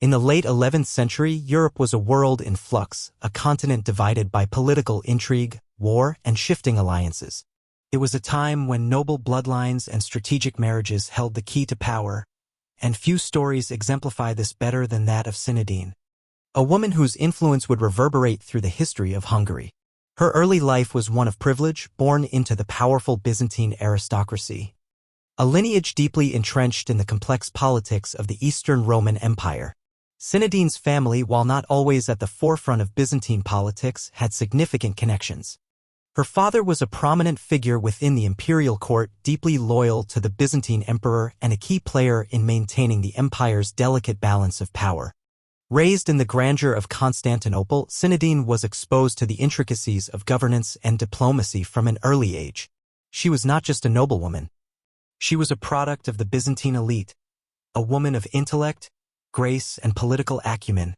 In the late 11th century, Europe was a world in flux, a continent divided by political intrigue, war, and shifting alliances. It was a time when noble bloodlines and strategic marriages held the key to power, and few stories exemplify this better than that of Synadene, a woman whose influence would reverberate through the history of Hungary. Her early life was one of privilege, born into the powerful Byzantine aristocracy, a lineage deeply entrenched in the complex politics of the Eastern Roman Empire. Synadene's family, while not always at the forefront of Byzantine politics, had significant connections. Her father was a prominent figure within the imperial court, deeply loyal to the Byzantine emperor and a key player in maintaining the empire's delicate balance of power. Raised in the grandeur of Constantinople, Synadene was exposed to the intricacies of governance and diplomacy from an early age. She was not just a noblewoman. She was a product of the Byzantine elite, a woman of intellect, grace, and political acumen,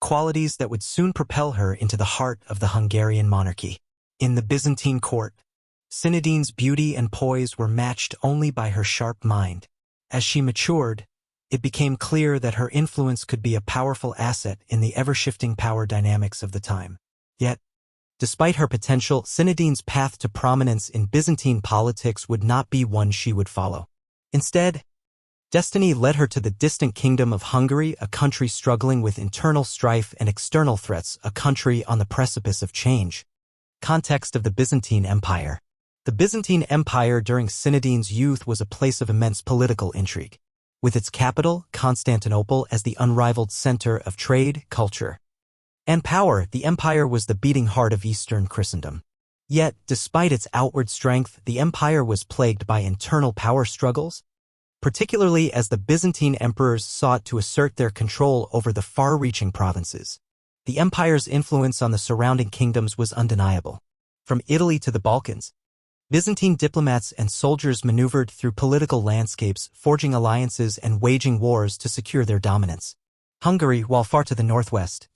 qualities that would soon propel her into the heart of the Hungarian monarchy. In the Byzantine court, Synadene's beauty and poise were matched only by her sharp mind. As she matured, it became clear that her influence could be a powerful asset in the ever-shifting power dynamics of the time. Yet, despite her potential, Synadene's path to prominence in Byzantine politics would not be one she would follow. Instead, destiny led her to the distant kingdom of Hungary, a country struggling with internal strife and external threats, a country on the precipice of change. Context of the Byzantine Empire. The Byzantine Empire during Synadene's youth was a place of immense political intrigue, with its capital, Constantinople, as the unrivaled center of trade, culture, and power. The empire was the beating heart of Eastern Christendom. Yet, despite its outward strength, the empire was plagued by internal power struggles, particularly as the Byzantine emperors sought to assert their control over the far-reaching provinces. The empire's influence on the surrounding kingdoms was undeniable. From Italy to the Balkans, Byzantine diplomats and soldiers maneuvered through political landscapes, forging alliances and waging wars to secure their dominance. Hungary, while far to the northwest,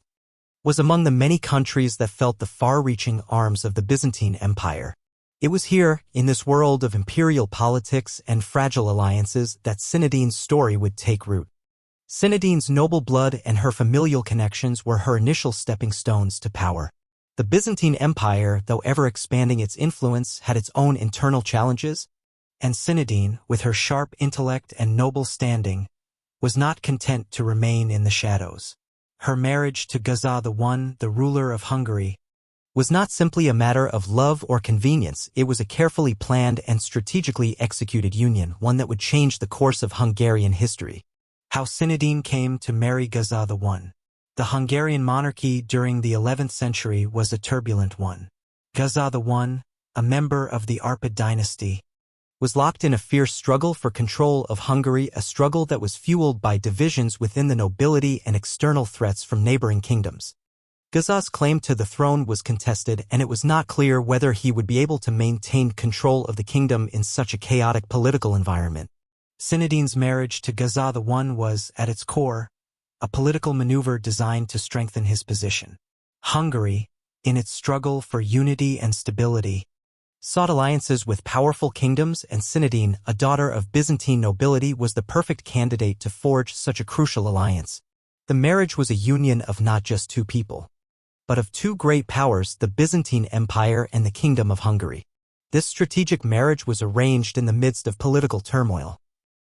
was among the many countries that felt the far-reaching arms of the Byzantine Empire. It was here, in this world of imperial politics and fragile alliances, that Synadene's story would take root. Synadene's noble blood and her familial connections were her initial stepping stones to power. The Byzantine Empire, though ever expanding its influence, had its own internal challenges, and Synadene, with her sharp intellect and noble standing, was not content to remain in the shadows. Her marriage to Géza I, the ruler of Hungary, was not simply a matter of love or convenience. It was a carefully planned and strategically executed union, one that would change the course of Hungarian history. How Synadene came to marry Géza I. The Hungarian monarchy during the 11th century was a turbulent one. Géza I, a member of the Arpad dynasty, was locked in a fierce struggle for control of Hungary, a struggle that was fueled by divisions within the nobility and external threats from neighboring kingdoms. Géza's claim to the throne was contested, and it was not clear whether he would be able to maintain control of the kingdom in such a chaotic political environment. Synadene's marriage to Géza I was, at its core, a political maneuver designed to strengthen his position. Hungary, in its struggle for unity and stability, sought alliances with powerful kingdoms, and Synadene, a daughter of Byzantine nobility, was the perfect candidate to forge such a crucial alliance. The marriage was a union of not just two people, but of two great powers, the Byzantine Empire and the Kingdom of Hungary. This strategic marriage was arranged in the midst of political turmoil.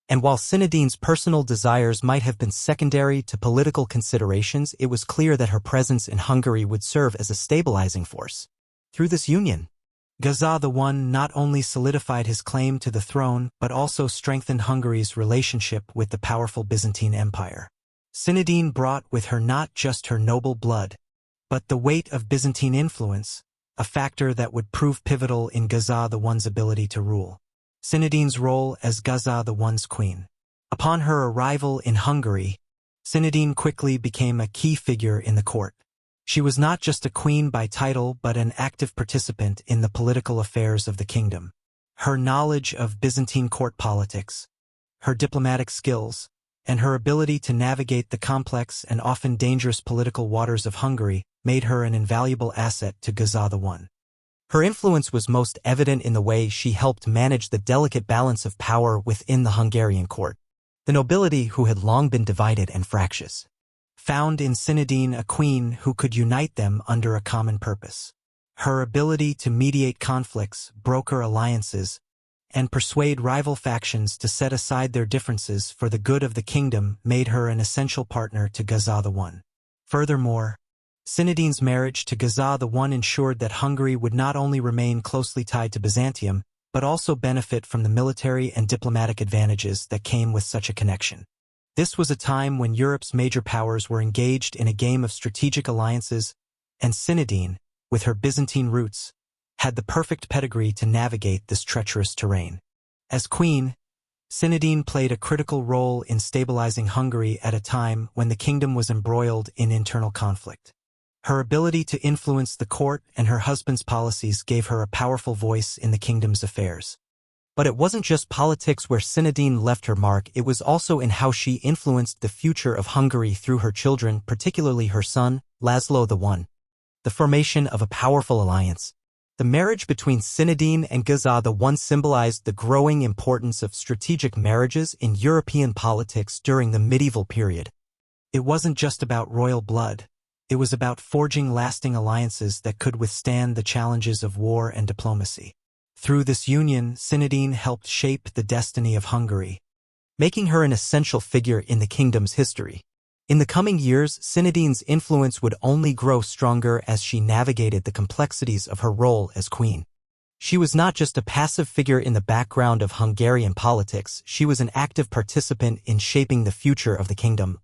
And while Synadene's personal desires might have been secondary to political considerations, it was clear that her presence in Hungary would serve as a stabilizing force. Through this union, Géza I not only solidified his claim to the throne, but also strengthened Hungary's relationship with the powerful Byzantine Empire. Synadene brought with her not just her noble blood, but the weight of Byzantine influence, a factor that would prove pivotal in Géza I's ability to rule. Synadene's role as Géza I's queen. Upon her arrival in Hungary, Synadene quickly became a key figure in the court. She was not just a queen by title, but an active participant in the political affairs of the kingdom. Her knowledge of Byzantine court politics, her diplomatic skills, and her ability to navigate the complex and often dangerous political waters of Hungary made her an invaluable asset to Géza I. Her influence was most evident in the way she helped manage the delicate balance of power within the Hungarian court. The nobility, who had long been divided and fractious, found in Synadene a queen who could unite them under a common purpose. Her ability to mediate conflicts, broker alliances, and persuade rival factions to set aside their differences for the good of the kingdom made her an essential partner to Géza I. Furthermore, Cinedene's marriage to Géza I ensured that Hungary would not only remain closely tied to Byzantium, but also benefit from the military and diplomatic advantages that came with such a connection. This was a time when Europe's major powers were engaged in a game of strategic alliances, and Cinedene, with her Byzantine roots, had the perfect pedigree to navigate this treacherous terrain. As queen, Cinedene played a critical role in stabilizing Hungary at a time when the kingdom was embroiled in internal conflict. Her ability to influence the court and her husband's policies gave her a powerful voice in the kingdom's affairs. But it wasn't just politics where Cinedene left her mark, it was also in how she influenced the future of Hungary through her children, particularly her son, László I. The formation of a powerful alliance. The marriage between Cinedene and Géza I symbolized the growing importance of strategic marriages in European politics during the medieval period. It wasn't just about royal blood. It was about forging lasting alliances that could withstand the challenges of war and diplomacy. Through this union, Cinedene helped shape the destiny of Hungary, making her an essential figure in the kingdom's history. In the coming years, Cinedene's influence would only grow stronger as she navigated the complexities of her role as queen. She was not just a passive figure in the background of Hungarian politics, she was an active participant in shaping the future of the kingdom.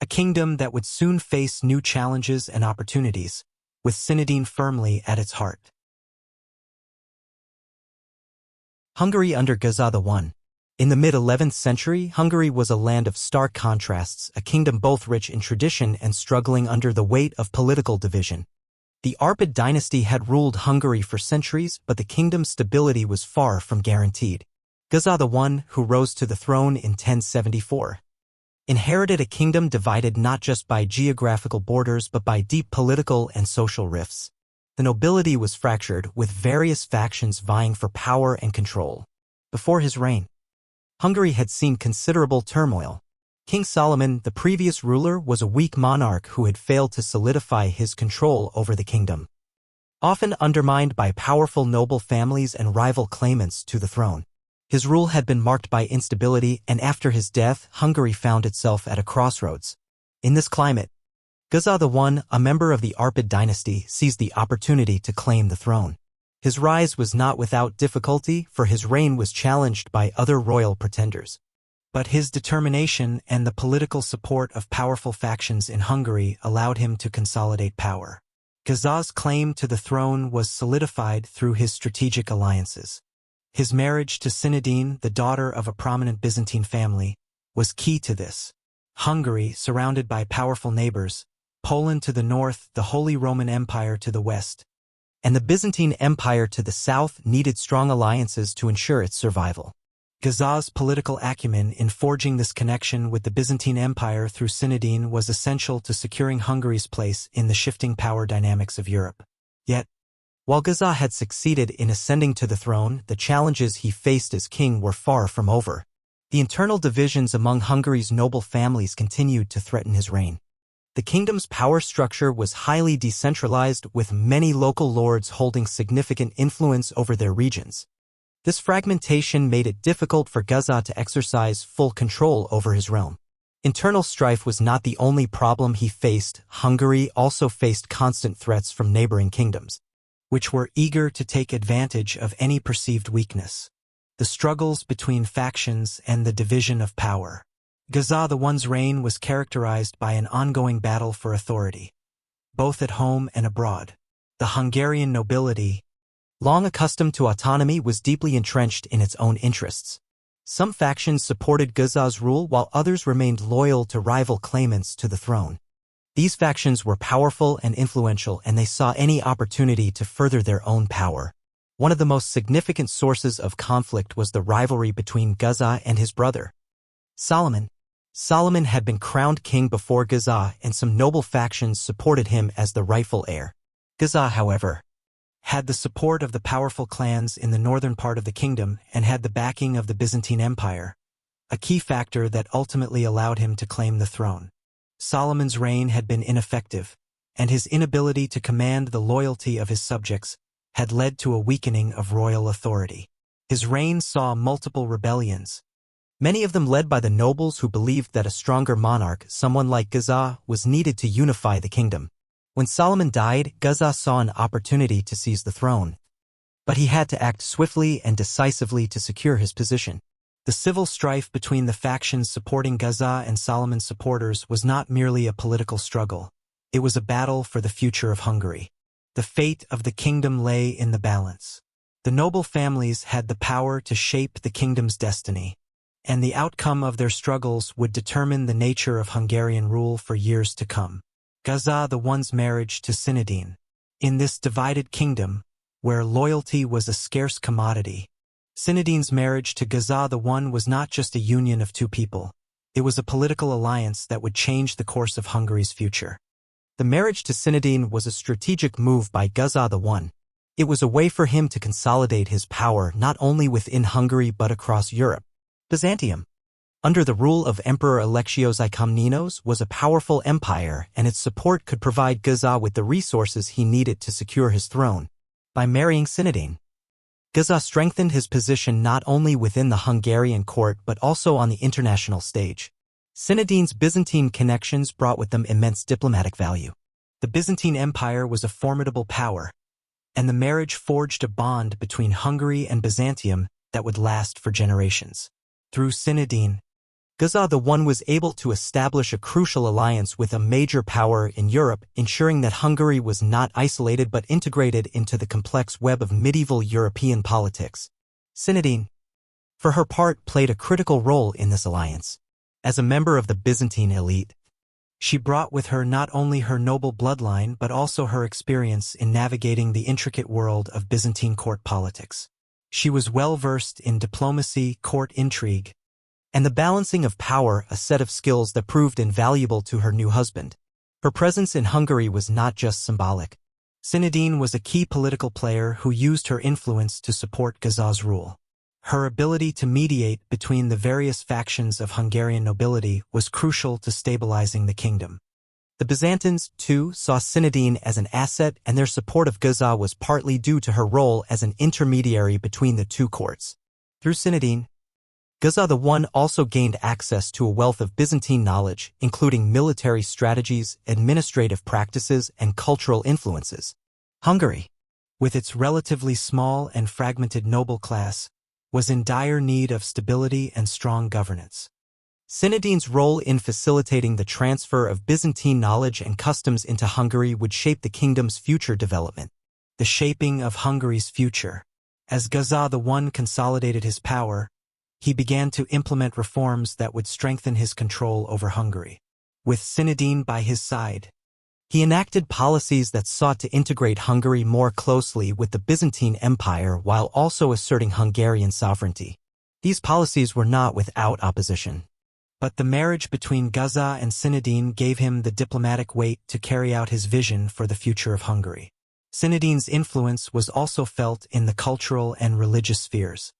A kingdom that would soon face new challenges and opportunities, with Cinedene firmly at its heart. Hungary under Géza I. In the mid-11th century, Hungary was a land of stark contrasts, a kingdom both rich in tradition and struggling under the weight of political division. The Arpad dynasty had ruled Hungary for centuries, but the kingdom's stability was far from guaranteed. Géza I, who rose to the throne in 1074, inherited a kingdom divided not just by geographical borders but by deep political and social rifts. The nobility was fractured, with various factions vying for power and control. Before his reign, Hungary had seen considerable turmoil. King Solomon, the previous ruler, was a weak monarch who had failed to solidify his control over the kingdom, often undermined by powerful noble families and rival claimants to the throne. His rule had been marked by instability, and after his death, Hungary found itself at a crossroads. In this climate, Géza I, a member of the Arpad dynasty, seized the opportunity to claim the throne. His rise was not without difficulty, for his reign was challenged by other royal pretenders. But his determination and the political support of powerful factions in Hungary allowed him to consolidate power. Géza's claim to the throne was solidified through his strategic alliances. His marriage to Cinedene, the daughter of a prominent Byzantine family, was key to this. Hungary, surrounded by powerful neighbors, Poland to the north, the Holy Roman Empire to the west, and the Byzantine Empire to the south, needed strong alliances to ensure its survival. Géza's political acumen in forging this connection with the Byzantine Empire through Cinedene was essential to securing Hungary's place in the shifting power dynamics of Europe. Yet, while Géza had succeeded in ascending to the throne, the challenges he faced as king were far from over. The internal divisions among Hungary's noble families continued to threaten his reign. The kingdom's power structure was highly decentralized, with many local lords holding significant influence over their regions. This fragmentation made it difficult for Géza to exercise full control over his realm. Internal strife was not the only problem he faced. Hungary also faced constant threats from neighboring kingdoms, which were eager to take advantage of any perceived weakness. The struggles between factions and the division of power. Géza I's reign was characterized by an ongoing battle for authority, both at home and abroad. The Hungarian nobility, long accustomed to autonomy, was deeply entrenched in its own interests. Some factions supported Géza's rule while others remained loyal to rival claimants to the throne. These factions were powerful and influential, and they saw any opportunity to further their own power. One of the most significant sources of conflict was the rivalry between Géza and his brother, Solomon. Solomon had been crowned king before Géza, and some noble factions supported him as the rightful heir. Géza, however, had the support of the powerful clans in the northern part of the kingdom and had the backing of the Byzantine Empire, a key factor that ultimately allowed him to claim the throne. Solomon's reign had been ineffective, and his inability to command the loyalty of his subjects had led to a weakening of royal authority. His reign saw multiple rebellions, many of them led by the nobles who believed that a stronger monarch, someone like Géza, was needed to unify the kingdom. When Solomon died, Géza saw an opportunity to seize the throne, but he had to act swiftly and decisively to secure his position. The civil strife between the factions supporting Géza and Solomon's supporters was not merely a political struggle. It was a battle for the future of Hungary. The fate of the kingdom lay in the balance. The noble families had the power to shape the kingdom's destiny, and the outcome of their struggles would determine the nature of Hungarian rule for years to come. Géza I's marriage to Cinedene. In this divided kingdom, where loyalty was a scarce commodity, Cinedene's marriage to Géza I was not just a union of two people. It was a political alliance that would change the course of Hungary's future. The marriage to Cinedene was a strategic move by Géza I. It was a way for him to consolidate his power not only within Hungary but across Europe. Byzantium, under the rule of Emperor Alexios I Komnenos, was a powerful empire, and its support could provide Géza with the resources he needed to secure his throne. By marrying Cinedene, Géza strengthened his position not only within the Hungarian court but also on the international stage. Cinedene's Byzantine connections brought with them immense diplomatic value. The Byzantine Empire was a formidable power, and the marriage forged a bond between Hungary and Byzantium that would last for generations. Through Cinedene, Géza I was able to establish a crucial alliance with a major power in Europe, ensuring that Hungary was not isolated but integrated into the complex web of medieval European politics. Cinedene, for her part, played a critical role in this alliance. As a member of the Byzantine elite, she brought with her not only her noble bloodline but also her experience in navigating the intricate world of Byzantine court politics. She was well-versed in diplomacy, court intrigue, and the balancing of power, a set of skills that proved invaluable to her new husband. Her presence in Hungary was not just symbolic. Cinedene was a key political player who used her influence to support Géza's rule. Her ability to mediate between the various factions of Hungarian nobility was crucial to stabilizing the kingdom. The Byzantines, too, saw Cinedene as an asset, and their support of Géza was partly due to her role as an intermediary between the two courts. Through Cinedene, Géza I also gained access to a wealth of Byzantine knowledge, including military strategies, administrative practices, and cultural influences. Hungary, with its relatively small and fragmented noble class, was in dire need of stability and strong governance. Cinedene's role in facilitating the transfer of Byzantine knowledge and customs into Hungary would shape the kingdom's future development. The shaping of Hungary's future. As Géza I consolidated his power, he began to implement reforms that would strengthen his control over Hungary. With Cinedene by his side, he enacted policies that sought to integrate Hungary more closely with the Byzantine Empire while also asserting Hungarian sovereignty. These policies were not without opposition, but the marriage between Géza and Cinedene gave him the diplomatic weight to carry out his vision for the future of Hungary. Cinedene's influence was also felt in the cultural and religious spheres.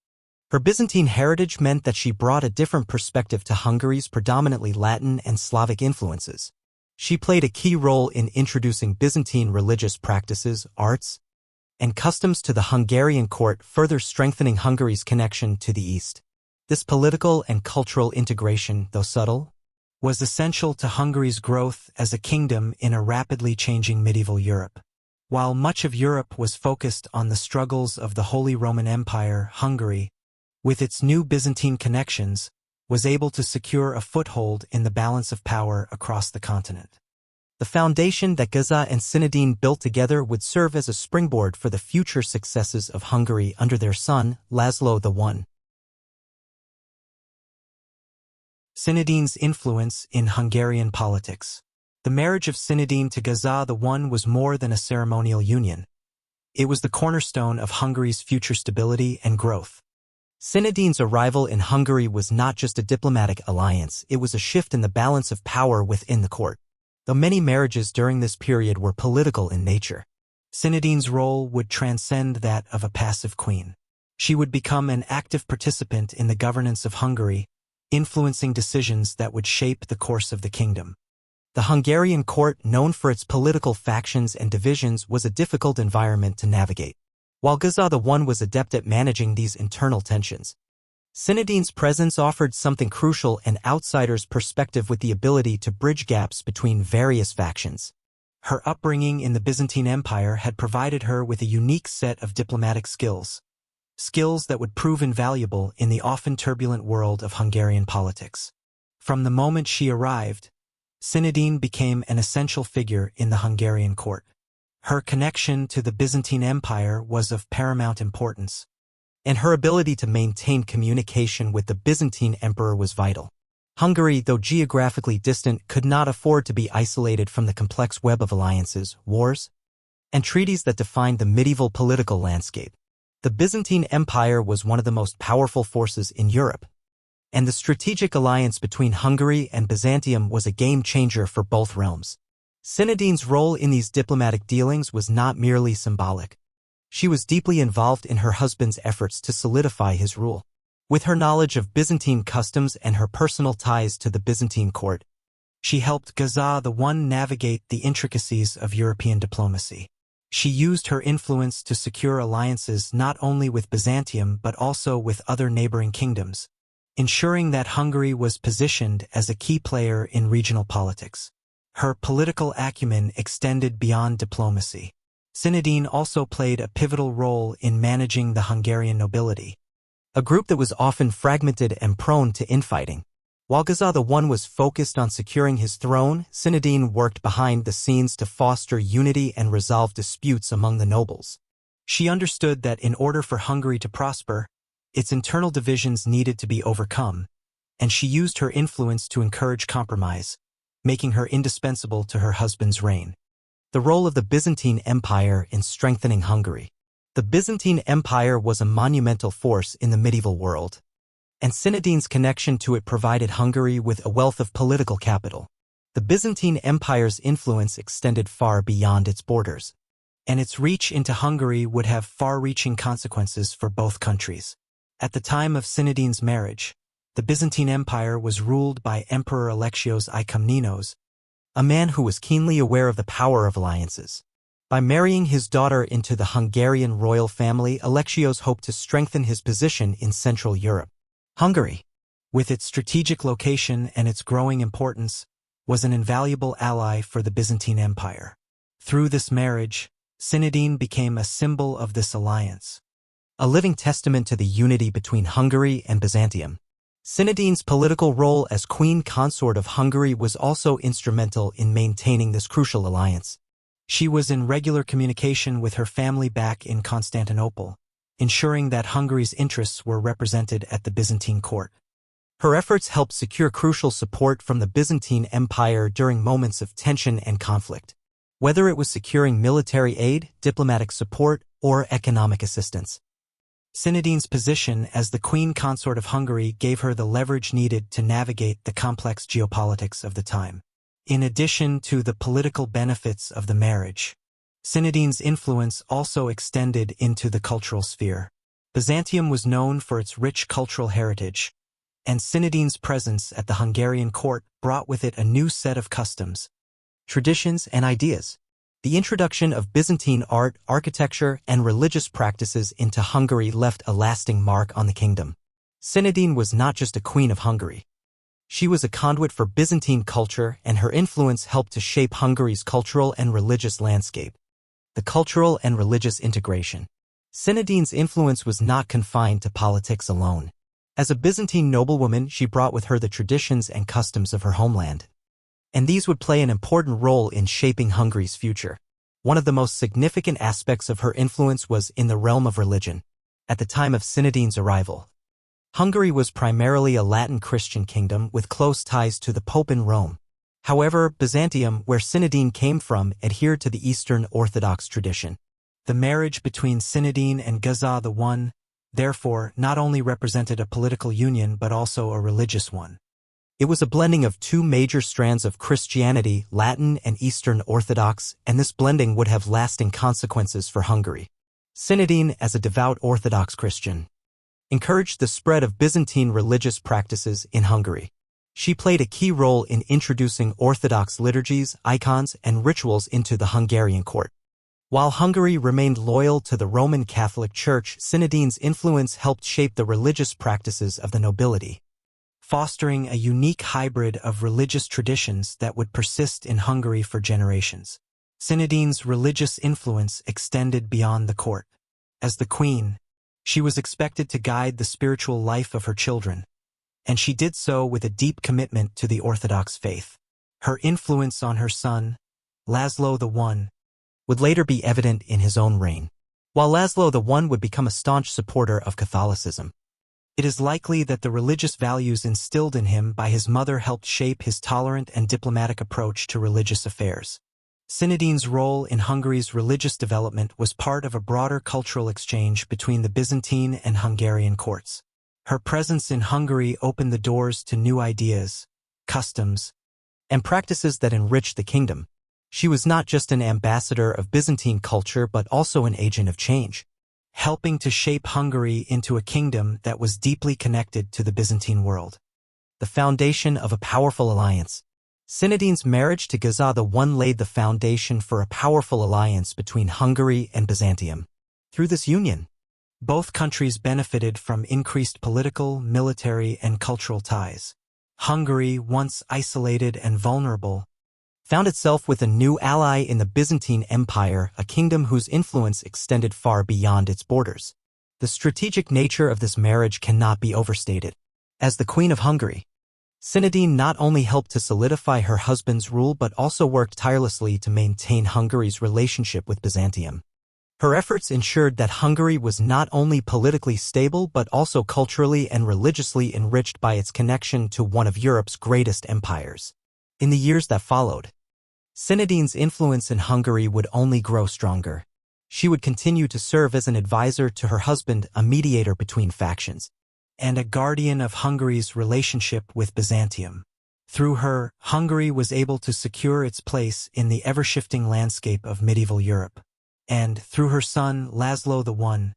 Her Byzantine heritage meant that she brought a different perspective to Hungary's predominantly Latin and Slavic influences. She played a key role in introducing Byzantine religious practices, arts, and customs to the Hungarian court, further strengthening Hungary's connection to the East. This political and cultural integration, though subtle, was essential to Hungary's growth as a kingdom in a rapidly changing medieval Europe. While much of Europe was focused on the struggles of the Holy Roman Empire, Hungary, with its new Byzantine connections, was able to secure a foothold in the balance of power across the continent. The foundation that Géza and Cinedene built together would serve as a springboard for the future successes of Hungary under their son, László I. Cinedene's influence in Hungarian politics. The marriage of Cinedene to Géza I was more than a ceremonial union. It was the cornerstone of Hungary's future stability and growth. Cinedene's arrival in Hungary was not just a diplomatic alliance, it was a shift in the balance of power within the court. Though many marriages during this period were political in nature, Cinedene's role would transcend that of a passive queen. She would become an active participant in the governance of Hungary, influencing decisions that would shape the course of the kingdom. The Hungarian court, known for its political factions and divisions, was a difficult environment to navigate. While Géza I was adept at managing these internal tensions, Cinedene's presence offered something crucial: an outsider's perspective with the ability to bridge gaps between various factions. Her upbringing in the Byzantine Empire had provided her with a unique set of diplomatic skills that would prove invaluable in the often turbulent world of Hungarian politics. From the moment she arrived, Cinedene became an essential figure in the Hungarian court. Her connection to the Byzantine Empire was of paramount importance, and her ability to maintain communication with the Byzantine emperor was vital. Hungary, though geographically distant, could not afford to be isolated from the complex web of alliances, wars, and treaties that defined the medieval political landscape. The Byzantine Empire was one of the most powerful forces in Europe, and the strategic alliance between Hungary and Byzantium was a game-changer for both realms. Cinedene's role in these diplomatic dealings was not merely symbolic. She was deeply involved in her husband's efforts to solidify his rule. With her knowledge of Byzantine customs and her personal ties to the Byzantine court, she helped Géza I navigate the intricacies of European diplomacy. She used her influence to secure alliances not only with Byzantium but also with other neighboring kingdoms, ensuring that Hungary was positioned as a key player in regional politics. Her political acumen extended beyond diplomacy. Cinedene also played a pivotal role in managing the Hungarian nobility, a group that was often fragmented and prone to infighting. While Géza I was focused on securing his throne, Cinedene worked behind the scenes to foster unity and resolve disputes among the nobles. She understood that in order for Hungary to prosper, its internal divisions needed to be overcome, and she used her influence to encourage compromise, making her indispensable to her husband's reign. The role of the Byzantine Empire in strengthening Hungary. The Byzantine Empire was a monumental force in the medieval world, and Cinedene's connection to it provided Hungary with a wealth of political capital. The Byzantine Empire's influence extended far beyond its borders, and its reach into Hungary would have far-reaching consequences for both countries. At the time of Cinedene's marriage, the Byzantine Empire was ruled by Emperor László I, a man who was keenly aware of the power of alliances. By marrying his daughter into the Hungarian royal family, László hoped to strengthen his position in Central Europe. Hungary, with its strategic location and its growing importance, was an invaluable ally for the Byzantine Empire. Through this marriage, Cinedene became a symbol of this alliance, a living testament to the unity between Hungary and Byzantium. Cinedene's political role as queen consort of Hungary was also instrumental in maintaining this crucial alliance. She was in regular communication with her family back in Constantinople, ensuring that Hungary's interests were represented at the Byzantine court. Her efforts helped secure crucial support from the Byzantine Empire during moments of tension and conflict, whether it was securing military aid, diplomatic support, or economic assistance. Cinedene's position as the queen consort of Hungary gave her the leverage needed to navigate the complex geopolitics of the time. In addition to the political benefits of the marriage, Cinedene's influence also extended into the cultural sphere. Byzantium was known for its rich cultural heritage, and Cinedene's presence at the Hungarian court brought with it a new set of customs, traditions, and ideas. The introduction of Byzantine art, architecture, and religious practices into Hungary left a lasting mark on the kingdom. Cinedene was not just a queen of Hungary. She was a conduit for Byzantine culture, and her influence helped to shape Hungary's cultural and religious landscape. The cultural and religious integration. Cinedene's influence was not confined to politics alone. As a Byzantine noblewoman, she brought with her the traditions and customs of her homeland, and these would play an important role in shaping Hungary's future. One of the most significant aspects of her influence was in the realm of religion. At the time of Cinedene's arrival, Hungary was primarily a Latin Christian kingdom with close ties to the Pope in Rome. However, Byzantium, where Cinedene came from, adhered to the Eastern Orthodox tradition. The marriage between Cinedene and Géza I, therefore, not only represented a political union but also a religious one. It was a blending of two major strands of Christianity, Latin and Eastern Orthodox, and this blending would have lasting consequences for Hungary. Cinedene, as a devout Orthodox Christian, encouraged the spread of Byzantine religious practices in Hungary. She played a key role in introducing Orthodox liturgies, icons, and rituals into the Hungarian court. While Hungary remained loyal to the Roman Catholic Church, Synadene's influence helped shape the religious practices of the nobility, fostering a unique hybrid of religious traditions that would persist in Hungary for generations. Synadene's religious influence extended beyond the court. As the queen, she was expected to guide the spiritual life of her children, and she did so with a deep commitment to the Orthodox faith. Her influence on her son, László I, would later be evident in his own reign. While László I would become a staunch supporter of Catholicism, it is likely that the religious values instilled in him by his mother helped shape his tolerant and diplomatic approach to religious affairs. Synadene's role in Hungary's religious development was part of a broader cultural exchange between the Byzantine and Hungarian courts. Her presence in Hungary opened the doors to new ideas, customs, and practices that enriched the kingdom. She was not just an ambassador of Byzantine culture but also an agent of change, helping to shape Hungary into a kingdom that was deeply connected to the Byzantine world. The foundation of a powerful alliance. Synadene's marriage to Géza I laid the foundation for a powerful alliance between Hungary and Byzantium. Through this union, both countries benefited from increased political, military, and cultural ties. Hungary, once isolated and vulnerable, found itself with a new ally in the Byzantine Empire, a kingdom whose influence extended far beyond its borders. The strategic nature of this marriage cannot be overstated. As the Queen of Hungary, Synadene not only helped to solidify her husband's rule but also worked tirelessly to maintain Hungary's relationship with Byzantium. Her efforts ensured that Hungary was not only politically stable but also culturally and religiously enriched by its connection to one of Europe's greatest empires. In the years that followed, Synadene's influence in Hungary would only grow stronger. She would continue to serve as an advisor to her husband, a mediator between factions, and a guardian of Hungary's relationship with Byzantium. Through her, Hungary was able to secure its place in the ever-shifting landscape of medieval Europe. And, through her son, László I,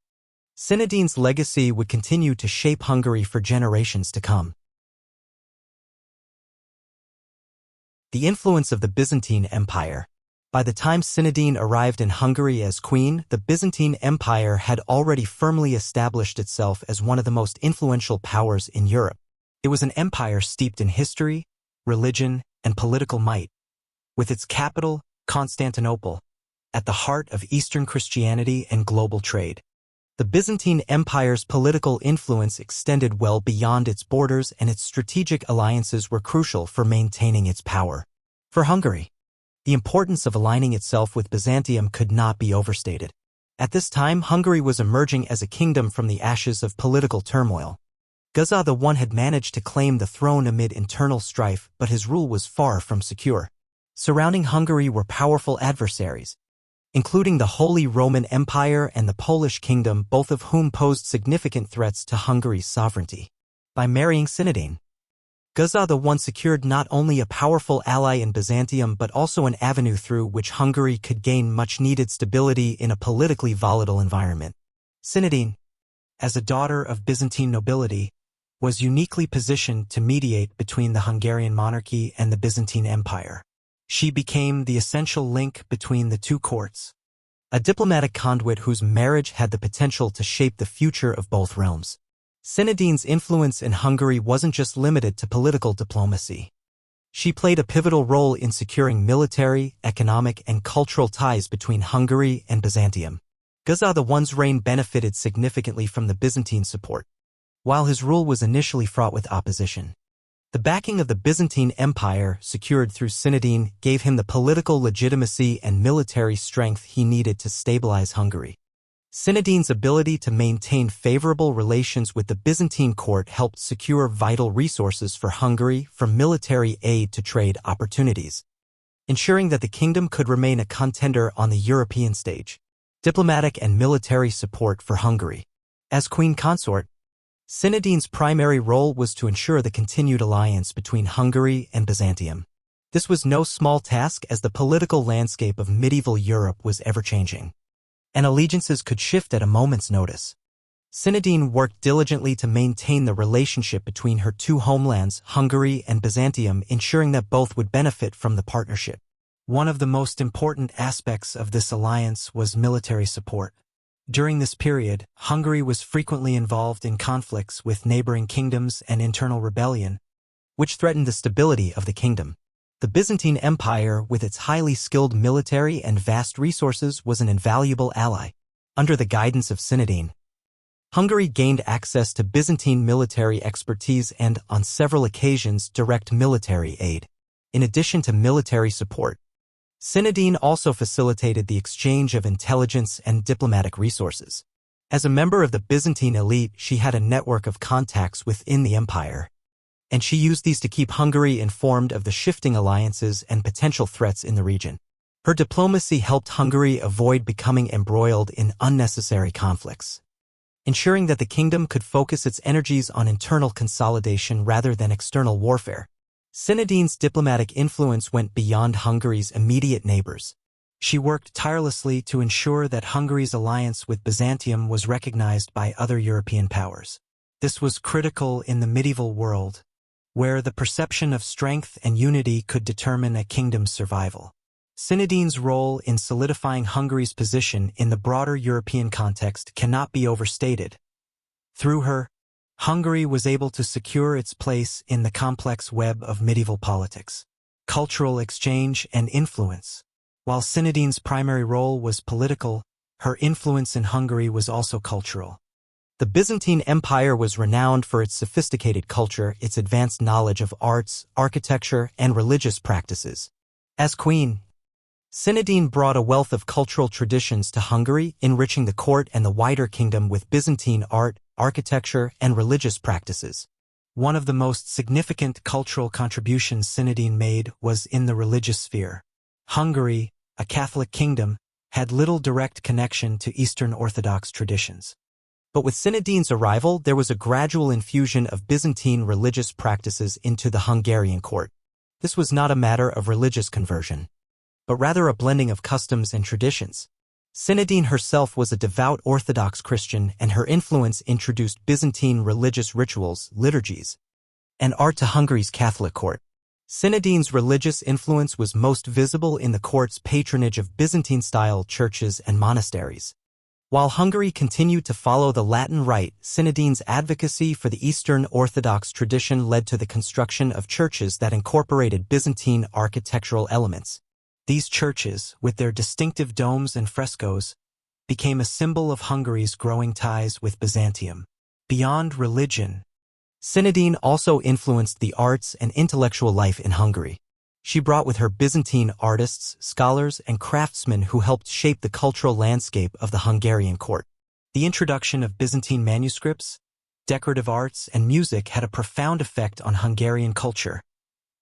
Cinedines' legacy would continue to shape Hungary for generations to come. The influence of the Byzantine Empire. By the time Synadene arrived in Hungary as queen, the Byzantine Empire had already firmly established itself as one of the most influential powers in Europe. It was an empire steeped in history, religion, and political might, with its capital, Constantinople, at the heart of Eastern Christianity and global trade. The Byzantine Empire's political influence extended well beyond its borders, and its strategic alliances were crucial for maintaining its power. For Hungary, the importance of aligning itself with Byzantium could not be overstated. At this time, Hungary was emerging as a kingdom from the ashes of political turmoil. Géza I had managed to claim the throne amid internal strife, but his rule was far from secure. Surrounding Hungary were powerful adversaries, including the Holy Roman Empire and the Polish Kingdom, both of whom posed significant threats to Hungary's sovereignty. By marrying Synadene, Géza I secured not only a powerful ally in Byzantium but also an avenue through which Hungary could gain much-needed stability in a politically volatile environment. Synadene, as a daughter of Byzantine nobility, was uniquely positioned to mediate between the Hungarian monarchy and the Byzantine Empire. She became the essential link between the two courts, a diplomatic conduit whose marriage had the potential to shape the future of both realms. Synadene's influence in Hungary wasn't just limited to political diplomacy. She played a pivotal role in securing military, economic, and cultural ties between Hungary and Byzantium. Géza I's reign benefited significantly from the Byzantine support, while his rule was initially fraught with opposition. The backing of the Byzantine Empire, secured through Synadene, gave him the political legitimacy and military strength he needed to stabilize Hungary. Synadene's ability to maintain favorable relations with the Byzantine court helped secure vital resources for Hungary, from military aid to trade opportunities, ensuring that the kingdom could remain a contender on the European stage. Diplomatic and military support for Hungary. As queen consort, Synadene's primary role was to ensure the continued alliance between Hungary and Byzantium. This was no small task, as the political landscape of medieval Europe was ever-changing, and allegiances could shift at a moment's notice. Synadene worked diligently to maintain the relationship between her two homelands, Hungary and Byzantium, ensuring that both would benefit from the partnership. One of the most important aspects of this alliance was military support. During this period, Hungary was frequently involved in conflicts with neighboring kingdoms and internal rebellion, which threatened the stability of the kingdom. The Byzantine Empire, with its highly skilled military and vast resources, was an invaluable ally. Under the guidance of Synadene, Hungary gained access to Byzantine military expertise and, on several occasions, direct military aid. In addition to military support, Synadene also facilitated the exchange of intelligence and diplomatic resources. As a member of the Byzantine elite, she had a network of contacts within the empire, and she used these to keep Hungary informed of the shifting alliances and potential threats in the region. Her diplomacy helped Hungary avoid becoming embroiled in unnecessary conflicts, ensuring that the kingdom could focus its energies on internal consolidation rather than external warfare. Synadene's diplomatic influence went beyond Hungary's immediate neighbors. She worked tirelessly to ensure that Hungary's alliance with Byzantium was recognized by other European powers. This was critical in the medieval world, where the perception of strength and unity could determine a kingdom's survival. Synadene's role in solidifying Hungary's position in the broader European context cannot be overstated. Through her, Hungary was able to secure its place in the complex web of medieval politics, cultural exchange, and influence. While Synadene's primary role was political, her influence in Hungary was also cultural. The Byzantine Empire was renowned for its sophisticated culture, its advanced knowledge of arts, architecture, and religious practices. As queen, Synadene brought a wealth of cultural traditions to Hungary, enriching the court and the wider kingdom with Byzantine art, architecture, and religious practices. One of the most significant cultural contributions Synadene made was in the religious sphere. Hungary, a Catholic kingdom, had little direct connection to Eastern Orthodox traditions. But with Synadene's arrival, there was a gradual infusion of Byzantine religious practices into the Hungarian court. This was not a matter of religious conversion, but rather a blending of customs and traditions. Synadene herself was a devout Orthodox Christian, and her influence introduced Byzantine religious rituals, liturgies, and art to Hungary's Catholic court. Synadene's religious influence was most visible in the court's patronage of Byzantine-style churches and monasteries. While Hungary continued to follow the Latin Rite, Synadene's advocacy for the Eastern Orthodox tradition led to the construction of churches that incorporated Byzantine architectural elements. These churches, with their distinctive domes and frescoes, became a symbol of Hungary's growing ties with Byzantium. Beyond religion, Synadene also influenced the arts and intellectual life in Hungary. She brought with her Byzantine artists, scholars, and craftsmen who helped shape the cultural landscape of the Hungarian court. The introduction of Byzantine manuscripts, decorative arts, and music had a profound effect on Hungarian culture,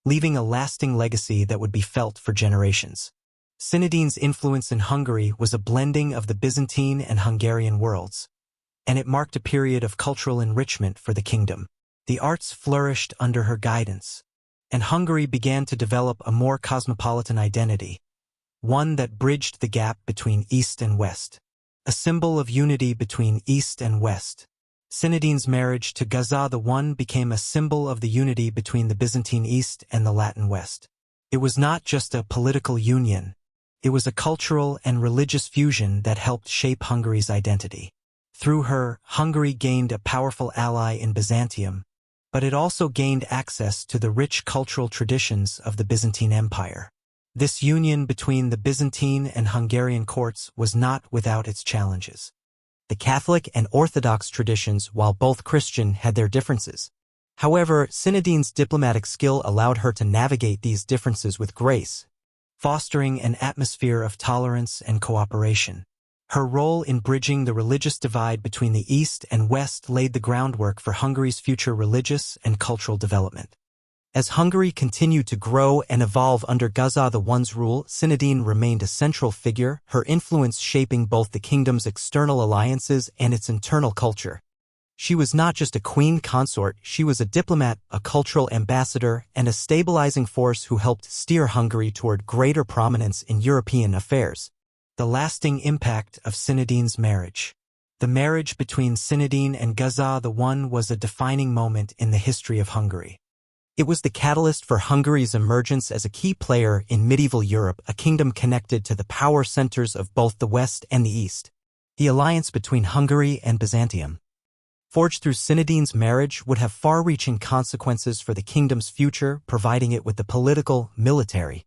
leaving a lasting legacy that would be felt for generations. Synadene's influence in Hungary was a blending of the Byzantine and Hungarian worlds, and it marked a period of cultural enrichment for the kingdom. The arts flourished under her guidance, and Hungary began to develop a more cosmopolitan identity, one that bridged the gap between East and West. A symbol of unity between East and West, Synadene's marriage to Géza I became a symbol of the unity between the Byzantine East and the Latin West. It was not just a political union, it was a cultural and religious fusion that helped shape Hungary's identity. Through her, Hungary gained a powerful ally in Byzantium, but it also gained access to the rich cultural traditions of the Byzantine Empire. This union between the Byzantine and Hungarian courts was not without its challenges. The Catholic and Orthodox traditions, while both Christian, had their differences. However, Synadene's diplomatic skill allowed her to navigate these differences with grace, fostering an atmosphere of tolerance and cooperation. Her role in bridging the religious divide between the East and West laid the groundwork for Hungary's future religious and cultural development. As Hungary continued to grow and evolve under Géza I's rule, Synadene remained a central figure, her influence shaping both the kingdom's external alliances and its internal culture. She was not just a queen consort, she was a diplomat, a cultural ambassador, and a stabilizing force who helped steer Hungary toward greater prominence in European affairs. The lasting impact of Synadene's marriage. The marriage between Cinedene and Géza I was a defining moment in the history of Hungary. It was the catalyst for Hungary's emergence as a key player in medieval Europe, a kingdom connected to the power centers of both the West and the East. The alliance between Hungary and Byzantium, forged through Cinedene's marriage, would have far-reaching consequences for the kingdom's future, providing it with the political, military,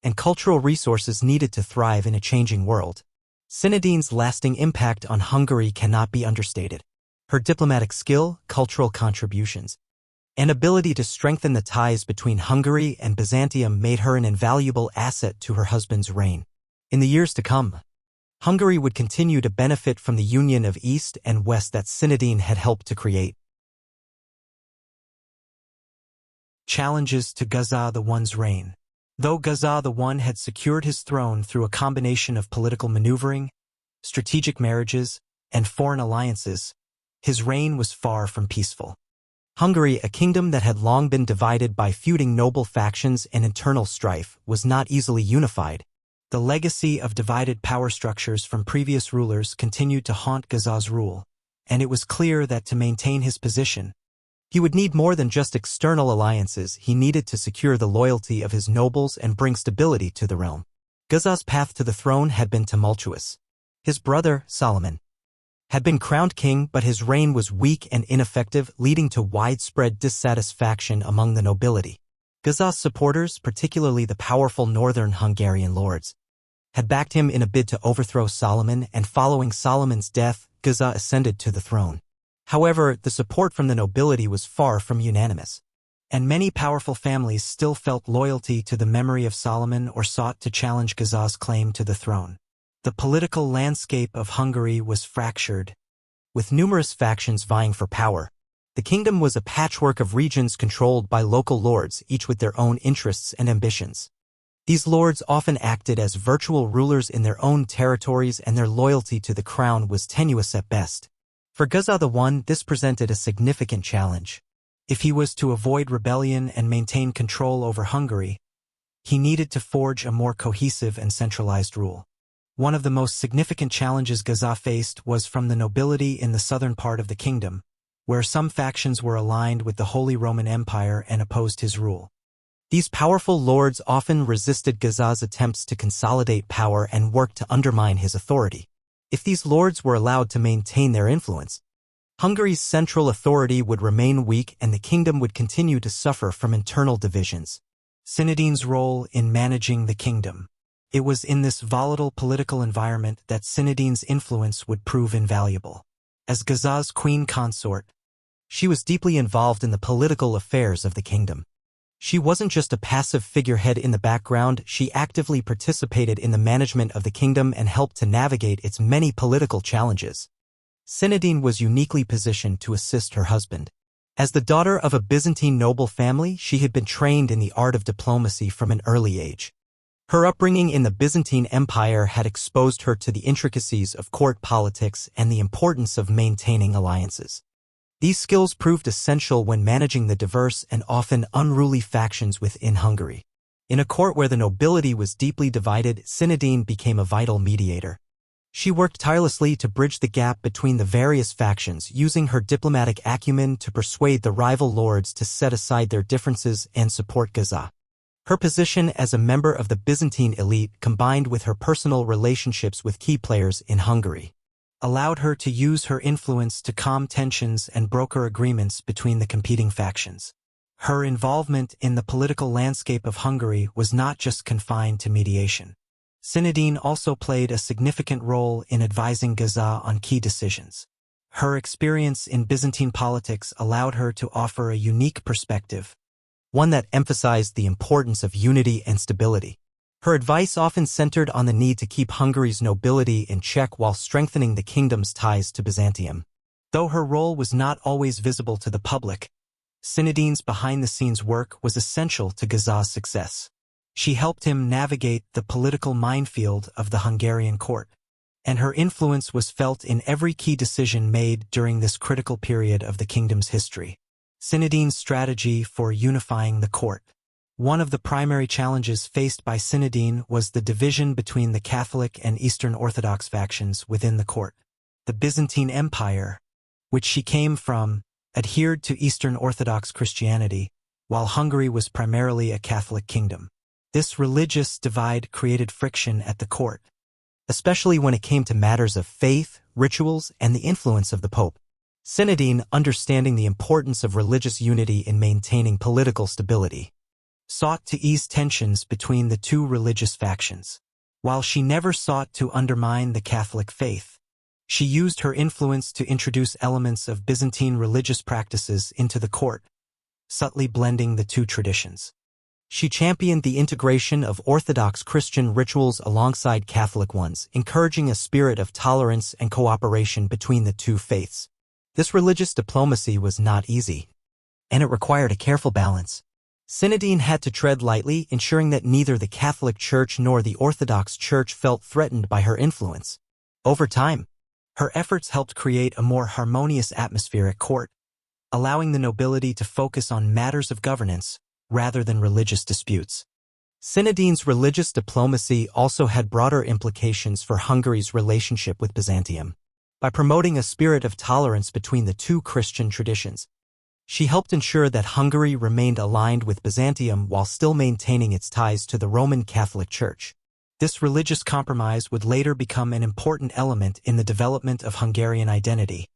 and cultural resources needed to thrive in a changing world. Cinedene's lasting impact on Hungary cannot be understated. Her diplomatic skill, cultural contributions, and ability to strengthen the ties between Hungary and Byzantium made her an invaluable asset to her husband's reign. In the years to come, Hungary would continue to benefit from the union of East and West that Synadene had helped to create. Challenges to Géza I's reign. Though Géza I had secured his throne through a combination of political maneuvering, strategic marriages, and foreign alliances, his reign was far from peaceful. Hungary, a kingdom that had long been divided by feuding noble factions and internal strife, was not easily unified. The legacy of divided power structures from previous rulers continued to haunt Géza's rule, and it was clear that to maintain his position, he would need more than just external alliances. He needed to secure the loyalty of his nobles and bring stability to the realm. Géza's path to the throne had been tumultuous. His brother, Solomon, had been crowned king, but his reign was weak and ineffective, leading to widespread dissatisfaction among the nobility. Géza's supporters, particularly the powerful northern Hungarian lords, had backed him in a bid to overthrow Solomon, and following Solomon's death, Géza ascended to the throne. However, the support from the nobility was far from unanimous, and many powerful families still felt loyalty to the memory of Solomon or sought to challenge Géza's claim to the throne. The political landscape of Hungary was fractured, with numerous factions vying for power. The kingdom was a patchwork of regions controlled by local lords, each with their own interests and ambitions. These lords often acted as virtual rulers in their own territories, and their loyalty to the crown was tenuous at best. For Géza I, this presented a significant challenge. If he was to avoid rebellion and maintain control over Hungary, he needed to forge a more cohesive and centralized rule. One of the most significant challenges Géza faced was from the nobility in the southern part of the kingdom, where some factions were aligned with the Holy Roman Empire and opposed his rule. These powerful lords often resisted Géza's attempts to consolidate power and worked to undermine his authority. If these lords were allowed to maintain their influence, Hungary's central authority would remain weak and the kingdom would continue to suffer from internal divisions. Cinedene's role in managing the kingdom. It was in this volatile political environment that Cinedene's influence would prove invaluable. As Géza's queen consort, she was deeply involved in the political affairs of the kingdom. She wasn't just a passive figurehead in the background, she actively participated in the management of the kingdom and helped to navigate its many political challenges. Cinedene was uniquely positioned to assist her husband. As the daughter of a Byzantine noble family, she had been trained in the art of diplomacy from an early age. Her upbringing in the Byzantine Empire had exposed her to the intricacies of court politics and the importance of maintaining alliances. These skills proved essential when managing the diverse and often unruly factions within Hungary. In a court where the nobility was deeply divided, Cinedene became a vital mediator. She worked tirelessly to bridge the gap between the various factions, using her diplomatic acumen to persuade the rival lords to set aside their differences and support Géza. Her position as a member of the Byzantine elite, combined with her personal relationships with key players in Hungary, allowed her to use her influence to calm tensions and broker agreements between the competing factions. Her involvement in the political landscape of Hungary was not just confined to mediation. Cinedene also played a significant role in advising Géza on key decisions. Her experience in Byzantine politics allowed her to offer a unique perspective, one that emphasized the importance of unity and stability. Her advice often centered on the need to keep Hungary's nobility in check while strengthening the kingdom's ties to Byzantium. Though her role was not always visible to the public, Cinedene's behind-the-scenes work was essential to Géza's success. She helped him navigate the political minefield of the Hungarian court, and her influence was felt in every key decision made during this critical period of the kingdom's history. Cinedene's strategy for unifying the court. One of the primary challenges faced by Cinedene was the division between the Catholic and Eastern Orthodox factions within the court. The Byzantine Empire, which she came from, adhered to Eastern Orthodox Christianity, while Hungary was primarily a Catholic kingdom. This religious divide created friction at the court, especially when it came to matters of faith, rituals, and the influence of the Pope. Synadene, understanding the importance of religious unity in maintaining political stability, sought to ease tensions between the two religious factions. While she never sought to undermine the Catholic faith, she used her influence to introduce elements of Byzantine religious practices into the court, subtly blending the two traditions. She championed the integration of Orthodox Christian rituals alongside Catholic ones, encouraging a spirit of tolerance and cooperation between the two faiths. This religious diplomacy was not easy, and it required a careful balance. Synadene had to tread lightly, ensuring that neither the Catholic Church nor the Orthodox Church felt threatened by her influence. Over time, her efforts helped create a more harmonious atmosphere at court, allowing the nobility to focus on matters of governance rather than religious disputes. Synadene's religious diplomacy also had broader implications for Hungary's relationship with Byzantium. By promoting a spirit of tolerance between the two Christian traditions, she helped ensure that Hungary remained aligned with Byzantium while still maintaining its ties to the Roman Catholic Church. This religious compromise would later become an important element in the development of Hungarian identity,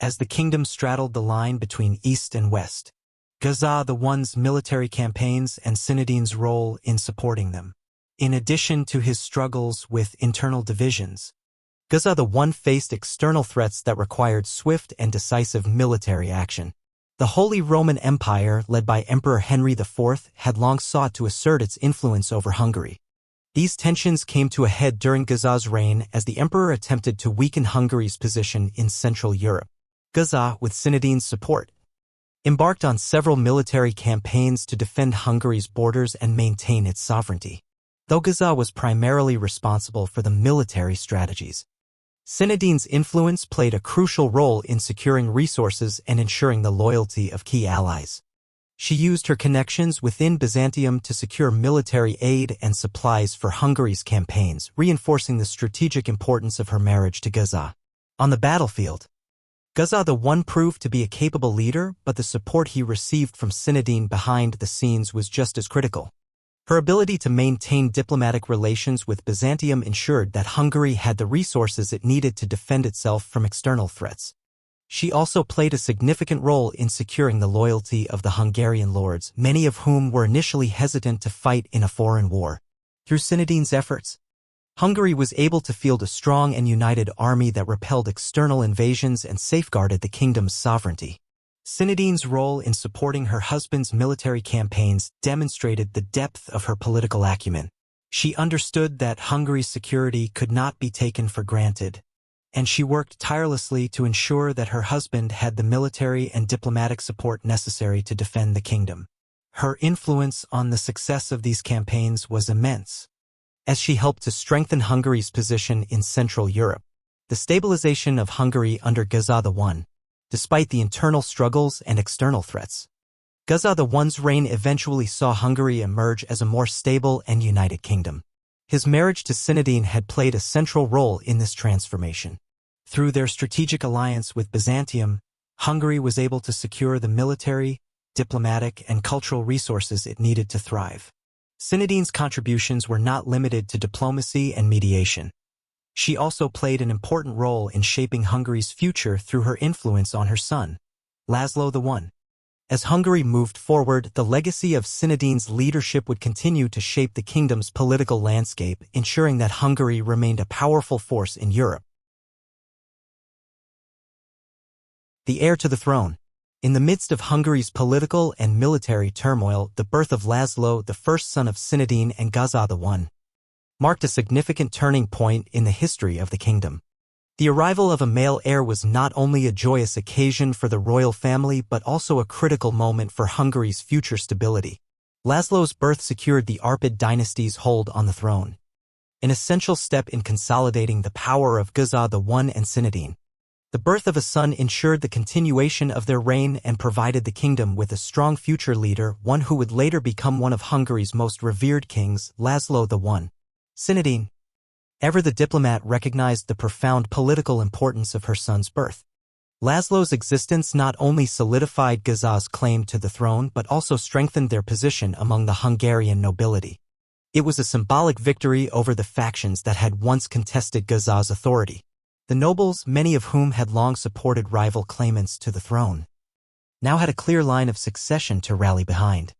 as the kingdom straddled the line between East and West. Géza I's military campaigns and Synadene's role in supporting them. In addition to his struggles with internal divisions, Géza I faced external threats that required swift and decisive military action. The Holy Roman Empire, led by Emperor Henry IV, had long sought to assert its influence over Hungary. These tensions came to a head during Géza's reign as the emperor attempted to weaken Hungary's position in Central Europe. Géza, with Synadene's support, embarked on several military campaigns to defend Hungary's borders and maintain its sovereignty. Though Géza was primarily responsible for the military strategies, Synadene's influence played a crucial role in securing resources and ensuring the loyalty of key allies. She used her connections within Byzantium to secure military aid and supplies for Hungary's campaigns, reinforcing the strategic importance of her marriage to Géza. On the battlefield, Géza I proved to be a capable leader, but the support he received from Synadene behind the scenes was just as critical. Her ability to maintain diplomatic relations with Byzantium ensured that Hungary had the resources it needed to defend itself from external threats. She also played a significant role in securing the loyalty of the Hungarian lords, many of whom were initially hesitant to fight in a foreign war. Through Synadene's efforts, Hungary was able to field a strong and united army that repelled external invasions and safeguarded the kingdom's sovereignty. Synadene's role in supporting her husband's military campaigns demonstrated the depth of her political acumen. She understood that Hungary's security could not be taken for granted, and she worked tirelessly to ensure that her husband had the military and diplomatic support necessary to defend the kingdom. Her influence on the success of these campaigns was immense, as she helped to strengthen Hungary's position in Central Europe. The stabilization of Hungary under Géza I, despite the internal struggles and external threats. Géza I's reign eventually saw Hungary emerge as a more stable and united kingdom. His marriage to Synadene had played a central role in this transformation. Through their strategic alliance with Byzantium, Hungary was able to secure the military, diplomatic, and cultural resources it needed to thrive. Synadene's contributions were not limited to diplomacy and mediation. She also played an important role in shaping Hungary's future through her influence on her son, László I. As Hungary moved forward, the legacy of Synadene's leadership would continue to shape the kingdom's political landscape, ensuring that Hungary remained a powerful force in Europe. The heir to the throne. In the midst of Hungary's political and military turmoil, the birth of László, the first son of Synadene and Géza I, marked a significant turning point in the history of the kingdom. The arrival of a male heir was not only a joyous occasion for the royal family but also a critical moment for Hungary's future stability. László's birth secured the Arpad dynasty's hold on the throne, an essential step in consolidating the power of Géza I and Synadene. The birth of a son ensured the continuation of their reign and provided the kingdom with a strong future leader, one who would later become one of Hungary's most revered kings, László I. Synadene, Ever the diplomat recognized the profound political importance of her son's birth. László's existence not only solidified Géza's claim to the throne but also strengthened their position among the Hungarian nobility. It was a symbolic victory over the factions that had once contested Géza's authority. The nobles, many of whom had long supported rival claimants to the throne, now had a clear line of succession to rally behind.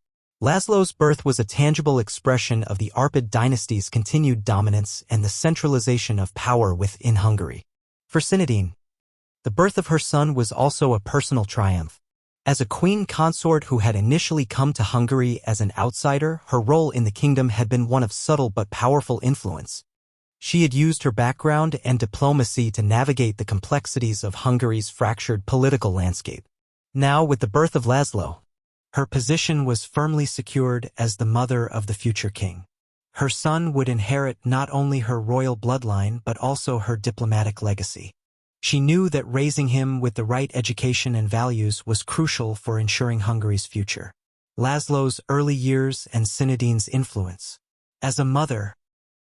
László's birth was a tangible expression of the Arpad dynasty's continued dominance and the centralization of power within Hungary. For Cinedene, the birth of her son was also a personal triumph. As a queen consort who had initially come to Hungary as an outsider, her role in the kingdom had been one of subtle but powerful influence. She had used her background and diplomacy to navigate the complexities of Hungary's fractured political landscape. Now, with the birth of László, her position was firmly secured as the mother of the future king. Her son would inherit not only her royal bloodline but also her diplomatic legacy. She knew that raising him with the right education and values was crucial for ensuring Hungary's future. László's early years and Cinedene's influence. As a mother,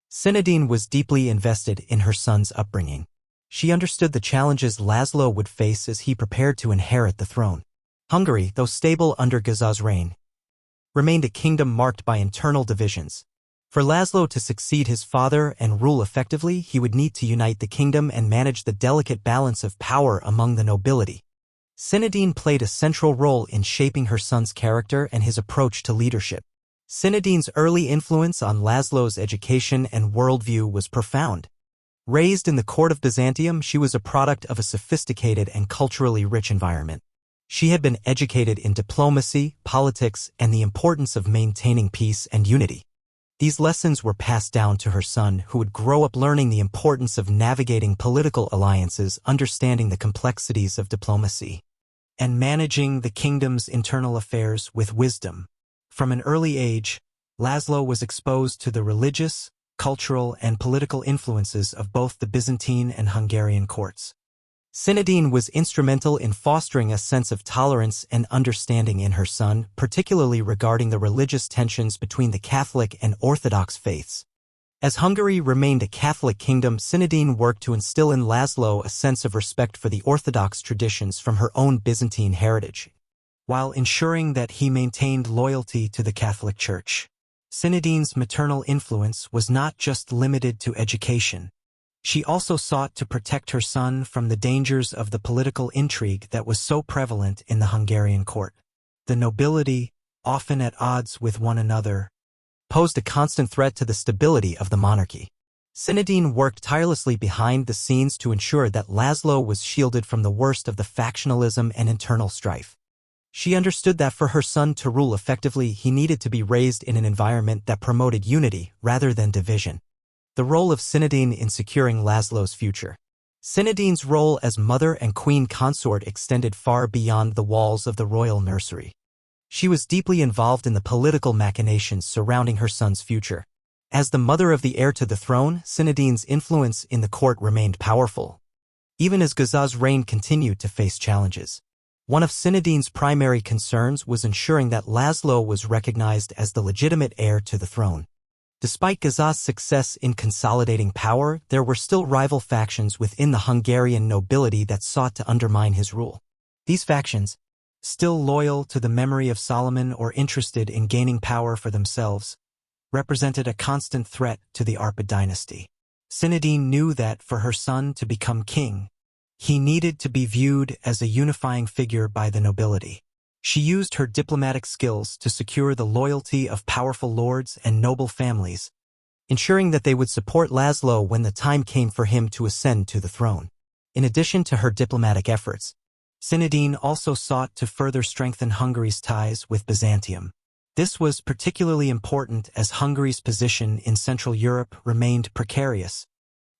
Cinedene was deeply invested in her son's upbringing. She understood the challenges László would face as he prepared to inherit the throne. Hungary, though stable under Géza's reign, remained a kingdom marked by internal divisions. For László to succeed his father and rule effectively, he would need to unite the kingdom and manage the delicate balance of power among the nobility. Cinedene played a central role in shaping her son's character and his approach to leadership. Cinedene's early influence on László's education and worldview was profound. Raised in the court of Byzantium, she was a product of a sophisticated and culturally rich environment. She had been educated in diplomacy, politics, and the importance of maintaining peace and unity. These lessons were passed down to her son, who would grow up learning the importance of navigating political alliances, understanding the complexities of diplomacy, and managing the kingdom's internal affairs with wisdom. From an early age, László was exposed to the religious, cultural, and political influences of both the Byzantine and Hungarian courts. Cinedene was instrumental in fostering a sense of tolerance and understanding in her son, particularly regarding the religious tensions between the Catholic and Orthodox faiths. As Hungary remained a Catholic kingdom, Cinedene worked to instill in László a sense of respect for the Orthodox traditions from her own Byzantine heritage, while ensuring that he maintained loyalty to the Catholic Church. Cinedene's maternal influence was not just limited to education. She also sought to protect her son from the dangers of the political intrigue that was so prevalent in the Hungarian court. The nobility, often at odds with one another, posed a constant threat to the stability of the monarchy. Cinedene worked tirelessly behind the scenes to ensure that László was shielded from the worst of the factionalism and internal strife. She understood that for her son to rule effectively, he needed to be raised in an environment that promoted unity rather than division. The role of Cinedene in securing László's future. Cinedene's role as mother and queen consort extended far beyond the walls of the royal nursery. She was deeply involved in the political machinations surrounding her son's future. As the mother of the heir to the throne, Cinedene's influence in the court remained powerful, even as Géza's reign continued to face challenges. One of Cinedene's primary concerns was ensuring that László was recognized as the legitimate heir to the throne. Despite Géza's success in consolidating power, there were still rival factions within the Hungarian nobility that sought to undermine his rule. These factions, still loyal to the memory of Solomon or interested in gaining power for themselves, represented a constant threat to the Arpad dynasty. Cinedene knew that for her son to become king, he needed to be viewed as a unifying figure by the nobility. She used her diplomatic skills to secure the loyalty of powerful lords and noble families, ensuring that they would support László when the time came for him to ascend to the throne. In addition to her diplomatic efforts, Cinedene also sought to further strengthen Hungary's ties with Byzantium. This was particularly important as Hungary's position in Central Europe remained precarious.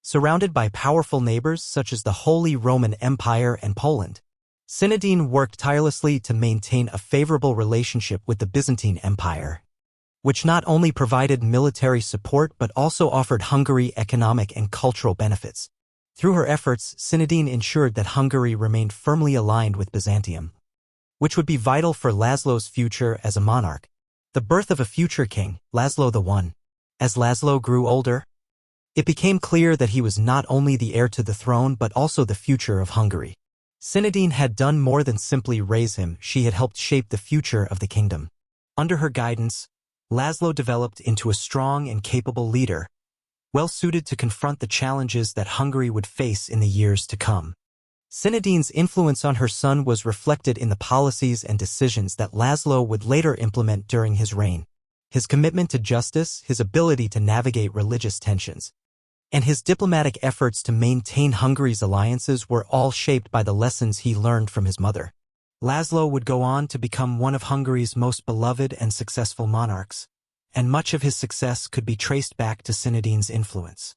Surrounded by powerful neighbors such as the Holy Roman Empire and Poland, Cinedene worked tirelessly to maintain a favorable relationship with the Byzantine Empire, which not only provided military support but also offered Hungary economic and cultural benefits. Through her efforts, Cinedene ensured that Hungary remained firmly aligned with Byzantium, which would be vital for László's future as a monarch. The birth of a future king, László I. As László grew older, It became clear that he was not only the heir to the throne but also the future of Hungary. Cinedene had done more than simply raise him, she had helped shape the future of the kingdom. Under her guidance, László developed into a strong and capable leader, well-suited to confront the challenges that Hungary would face in the years to come. Cinedene's influence on her son was reflected in the policies and decisions that László would later implement during his reign. His commitment to justice, his ability to navigate religious tensions, and his diplomatic efforts to maintain Hungary's alliances were all shaped by the lessons he learned from his mother. László would go on to become one of Hungary's most beloved and successful monarchs, and much of his success could be traced back to Cinedene's influence.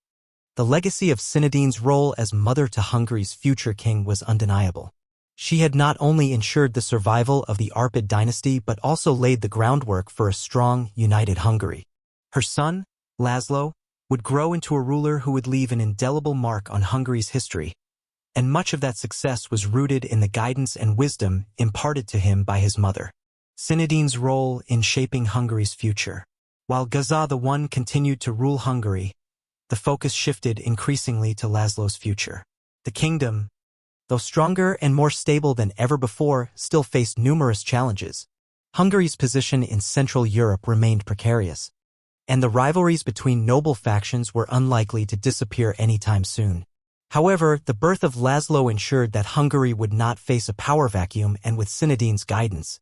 The legacy of Cinedene's role as mother to Hungary's future king was undeniable. She had not only ensured the survival of the Arpad dynasty but also laid the groundwork for a strong, united Hungary. Her son, László, would grow into a ruler who would leave an indelible mark on Hungary's history, and much of that success was rooted in the guidance and wisdom imparted to him by his mother. Cinedene's role in shaping Hungary's future. While Géza I continued to rule Hungary, the focus shifted increasingly to László's future. The kingdom, though stronger and more stable than ever before, still faced numerous challenges. Hungary's position in Central Europe remained precarious, and the rivalries between noble factions were unlikely to disappear anytime soon. However, the birth of László ensured that Hungary would not face a power vacuum, and with Cinedene's guidance,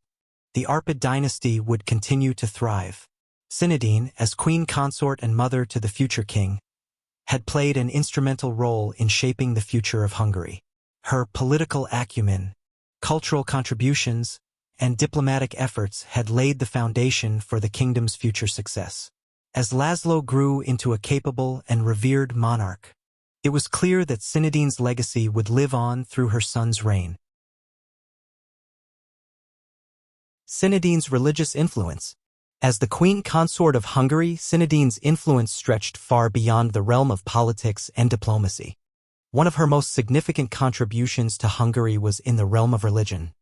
the Arpad dynasty would continue to thrive. Cinedene, as queen consort and mother to the future king, had played an instrumental role in shaping the future of Hungary. Her political acumen, cultural contributions, and diplomatic efforts had laid the foundation for the kingdom's future success. As László grew into a capable and revered monarch, it was clear that Cinedene's legacy would live on through her son's reign. Cinedene's religious influence. As the queen consort of Hungary, Cinedene's influence stretched far beyond the realm of politics and diplomacy. One of her most significant contributions to Hungary was in the realm of religion,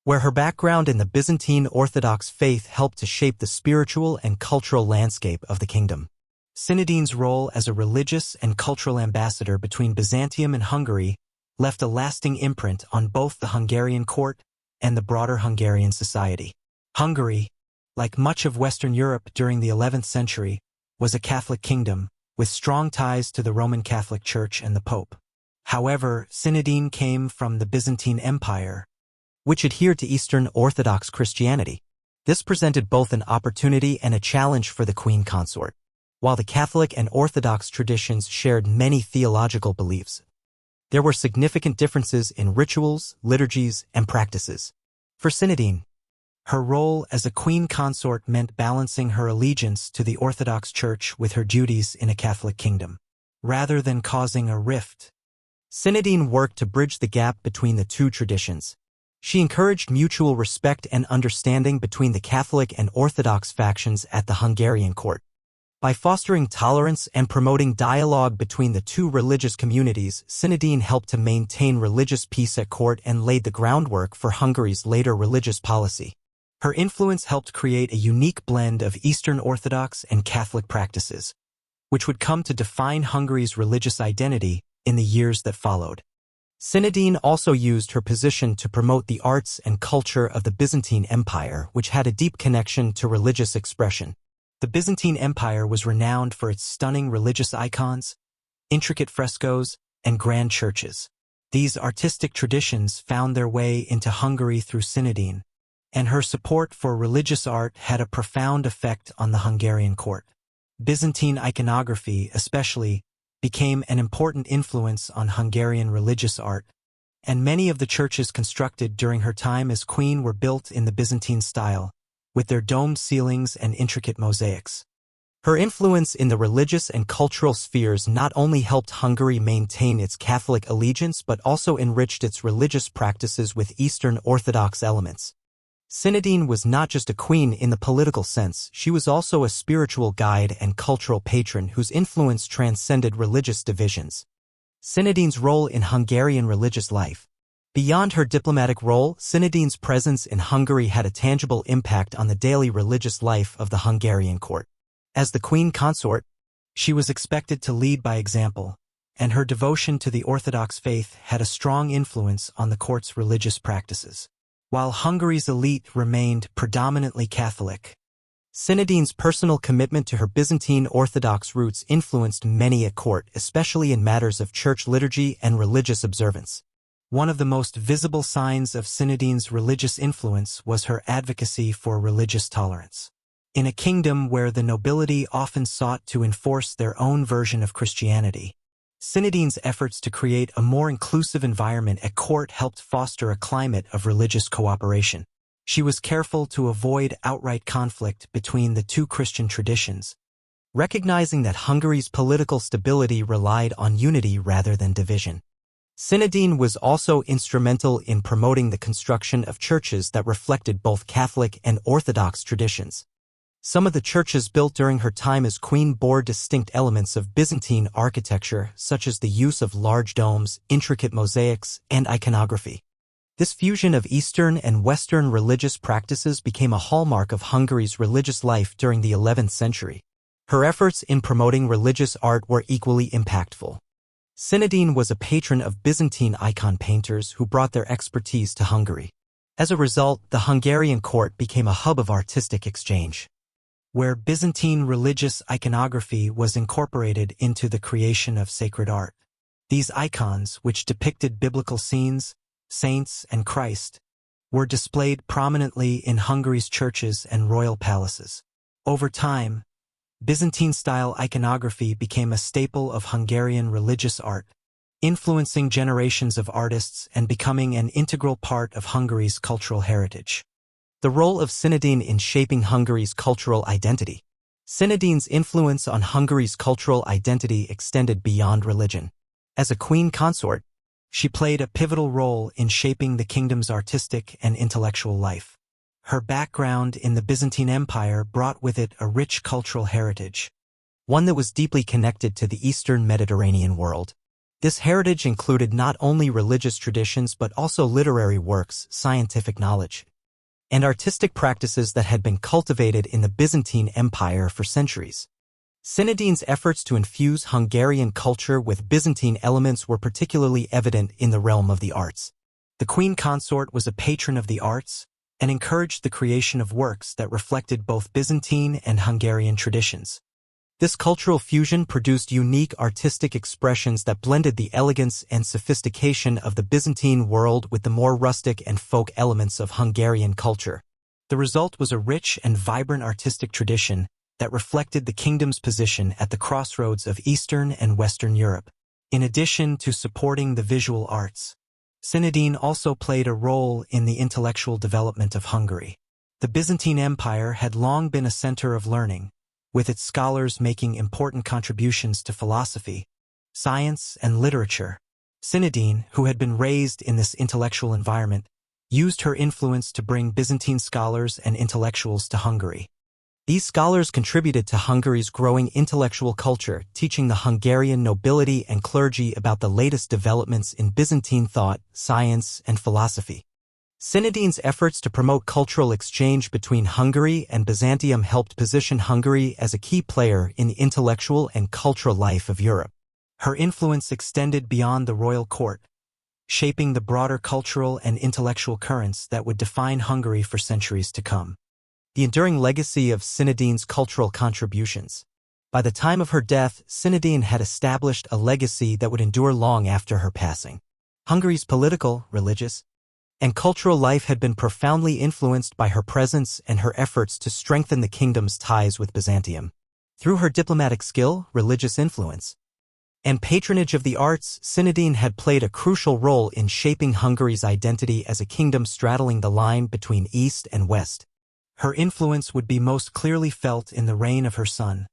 where her background in the Byzantine Orthodox faith helped to shape the spiritual and cultural landscape of the kingdom. Cinedene's role as a religious and cultural ambassador between Byzantium and Hungary left a lasting imprint on both the Hungarian court and the broader Hungarian society. Hungary, like much of Western Europe during the 11th century, was a Catholic kingdom, with strong ties to the Roman Catholic Church and the Pope. However, Synadene came from the Byzantine Empire, which adhered to Eastern Orthodox Christianity. This presented both an opportunity and a challenge for the queen consort. While the Catholic and Orthodox traditions shared many theological beliefs, there were significant differences in rituals, liturgies, and practices. For Cinedene, her role as a queen consort meant balancing her allegiance to the Orthodox Church with her duties in a Catholic kingdom. Rather than causing a rift, Cinedene worked to bridge the gap between the two traditions. She encouraged mutual respect and understanding between the Catholic and Orthodox factions at the Hungarian court. By fostering tolerance and promoting dialogue between the two religious communities, Cinedene helped to maintain religious peace at court and laid the groundwork for Hungary's later religious policy. Her influence helped create a unique blend of Eastern Orthodox and Catholic practices, which would come to define Hungary's religious identity in the years that followed. Cinedene also used her position to promote the arts and culture of the Byzantine Empire, which had a deep connection to religious expression. The Byzantine Empire was renowned for its stunning religious icons, intricate frescoes, and grand churches. These artistic traditions found their way into Hungary through Cinedene, and her support for religious art had a profound effect on the Hungarian court. Byzantine iconography, especially, became an important influence on Hungarian religious art, and many of the churches constructed during her time as queen were built in the Byzantine style, with their domed ceilings and intricate mosaics. Her influence in the religious and cultural spheres not only helped Hungary maintain its Catholic allegiance but also enriched its religious practices with Eastern Orthodox elements. Cinedene was not just a queen in the political sense, she was also a spiritual guide and cultural patron whose influence transcended religious divisions. Cinedene's role in Hungarian religious life. Beyond her diplomatic role, Cinedene's presence in Hungary had a tangible impact on the daily religious life of the Hungarian court. As the queen consort, She was expected to lead by example, and her devotion to the Orthodox faith had a strong influence on the court's religious practices. While Hungary's elite remained predominantly Catholic, Synadene's personal commitment to her Byzantine Orthodox roots influenced many at court, especially in matters of church liturgy and religious observance. One of the most visible signs of Synadene's religious influence was her advocacy for religious tolerance. In a kingdom where the nobility often sought to enforce their own version of Christianity, Synadene's efforts to create a more inclusive environment at court helped foster a climate of religious cooperation. She was careful to avoid outright conflict between the two Christian traditions, recognizing that Hungary's political stability relied on unity rather than division. Synadene was also instrumental in promoting the construction of churches that reflected both Catholic and Orthodox traditions. Some of the churches built during her time as queen bore distinct elements of Byzantine architecture, such as the use of large domes, intricate mosaics, and iconography. This fusion of Eastern and Western religious practices became a hallmark of Hungary's religious life during the 11th century. Her efforts in promoting religious art were equally impactful. Synadene was a patron of Byzantine icon painters who brought their expertise to Hungary. As a result, the Hungarian court became a hub of artistic exchange, where Byzantine religious iconography was incorporated into the creation of sacred art. These icons, which depicted biblical scenes, saints, and Christ, were displayed prominently in Hungary's churches and royal palaces. Over time, Byzantine-style iconography became a staple of Hungarian religious art, influencing generations of artists and becoming an integral part of Hungary's cultural heritage. The role of Synadene in shaping Hungary's cultural identity. Synadene's influence on Hungary's cultural identity extended beyond religion. As a queen consort, she played a pivotal role in shaping the kingdom's artistic and intellectual life. Her background in the Byzantine Empire brought with it a rich cultural heritage, one that was deeply connected to the Eastern Mediterranean world. This heritage included not only religious traditions but also literary works, scientific knowledge, and artistic practices that had been cultivated in the Byzantine Empire for centuries. Synadene's efforts to infuse Hungarian culture with Byzantine elements were particularly evident in the realm of the arts. The queen consort was a patron of the arts and encouraged the creation of works that reflected both Byzantine and Hungarian traditions. This cultural fusion produced unique artistic expressions that blended the elegance and sophistication of the Byzantine world with the more rustic and folk elements of Hungarian culture. The result was a rich and vibrant artistic tradition that reflected the kingdom's position at the crossroads of Eastern and Western Europe. In addition to supporting the visual arts, Synadene also played a role in the intellectual development of Hungary. The Byzantine Empire had long been a center of learning, with its scholars making important contributions to philosophy, science, and literature. Synadene, who had been raised in this intellectual environment, used her influence to bring Byzantine scholars and intellectuals to Hungary. These scholars contributed to Hungary's growing intellectual culture, teaching the Hungarian nobility and clergy about the latest developments in Byzantine thought, science, and philosophy. Synadene's efforts to promote cultural exchange between Hungary and Byzantium helped position Hungary as a key player in the intellectual and cultural life of Europe. Her influence extended beyond the royal court, shaping the broader cultural and intellectual currents that would define Hungary for centuries to come. The enduring legacy of Synadene's cultural contributions. By the time of her death, Synadene had established a legacy that would endure long after her passing. Hungary's political, religious, and cultural life had been profoundly influenced by her presence and her efforts to strengthen the kingdom's ties with Byzantium. Through her diplomatic skill, religious influence, and patronage of the arts, Synadene had played a crucial role in shaping Hungary's identity as a kingdom straddling the line between East and West. Her influence would be most clearly felt in the reign of her son,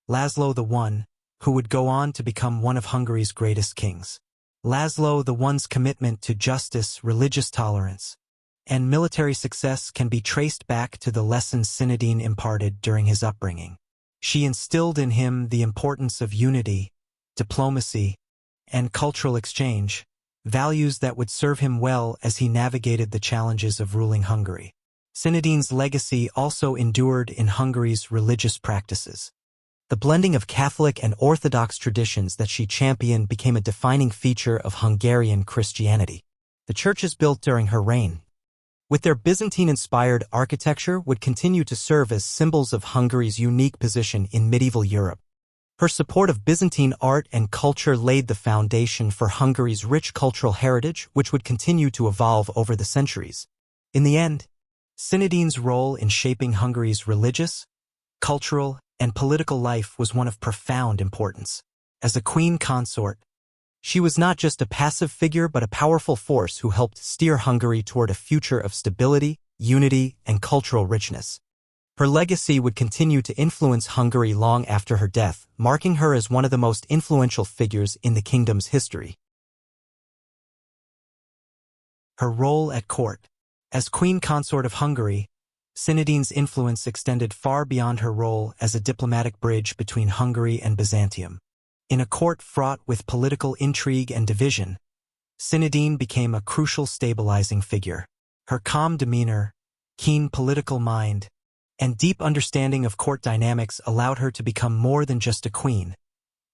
László I, who would go on to become one of Hungary's greatest kings. László I's commitment to justice, religious tolerance, and military success can be traced back to the lessons Synadene imparted during his upbringing. She instilled in him the importance of unity, diplomacy, and cultural exchange, values that would serve him well as he navigated the challenges of ruling Hungary. Synadene's legacy also endured in Hungary's religious practices. The blending of Catholic and Orthodox traditions that she championed became a defining feature of Hungarian Christianity. The churches built during her reign, with their Byzantine-inspired architecture, would continue to serve as symbols of Hungary's unique position in medieval Europe. Her support of Byzantine art and culture laid the foundation for Hungary's rich cultural heritage, which would continue to evolve over the centuries. In the end, Cinedene's role in shaping Hungary's religious, cultural, and political life was one of profound importance. As a queen consort, she was not just a passive figure but a powerful force who helped steer Hungary toward a future of stability, unity, and cultural richness. Her legacy would continue to influence Hungary long after her death, marking her as one of the most influential figures in the kingdom's history. Her role at court. As queen consort of Hungary, Cinedene's influence extended far beyond her role as a diplomatic bridge between Hungary and Byzantium. In a court fraught with political intrigue and division, Cinedene became a crucial stabilizing figure. Her calm demeanor, keen political mind, and deep understanding of court dynamics allowed her to become more than just a queen.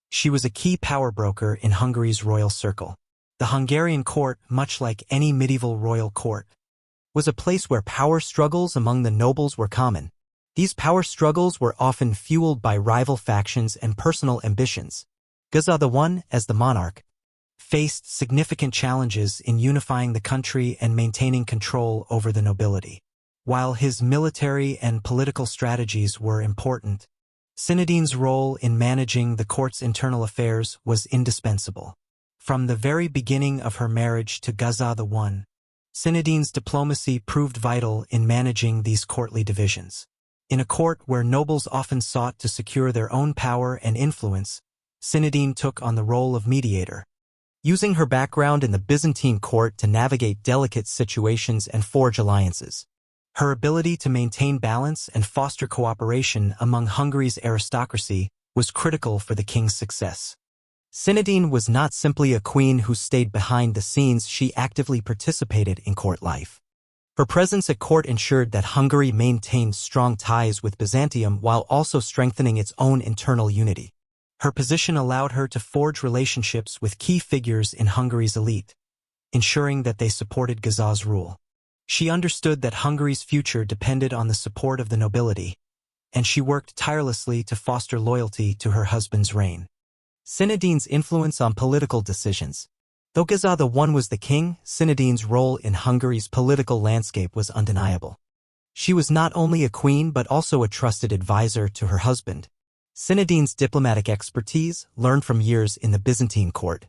She was a key power broker in Hungary's royal circle. The Hungarian court, much like any medieval royal court, was a place where power struggles among the nobles were common. These power struggles were often fueled by rival factions and personal ambitions. Géza I, as the monarch, faced significant challenges in unifying the country and maintaining control over the nobility. While his military and political strategies were important, Cinedene's role in managing the court's internal affairs was indispensable. From the very beginning of her marriage to Géza I, Cinedene's diplomacy proved vital in managing these courtly divisions. In a court where nobles often sought to secure their own power and influence, Cinedene took on the role of mediator, using her background in the Byzantine court to navigate delicate situations and forge alliances. Her ability to maintain balance and foster cooperation among Hungary's aristocracy was critical for the king's success. Cinedene was not simply a queen who stayed behind the scenes, she actively participated in court life. Her presence at court ensured that Hungary maintained strong ties with Byzantium while also strengthening its own internal unity. Her position allowed her to forge relationships with key figures in Hungary's elite, ensuring that they supported Géza's rule. She understood that Hungary's future depended on the support of the nobility, and she worked tirelessly to foster loyalty to her husband's reign. Cinedene's influence on political decisions. Though Géza I was the king, Cinedene's role in Hungary's political landscape was undeniable. She was not only a queen but also a trusted advisor to her husband. Cinedene's diplomatic expertise, learned from years in the Byzantine court,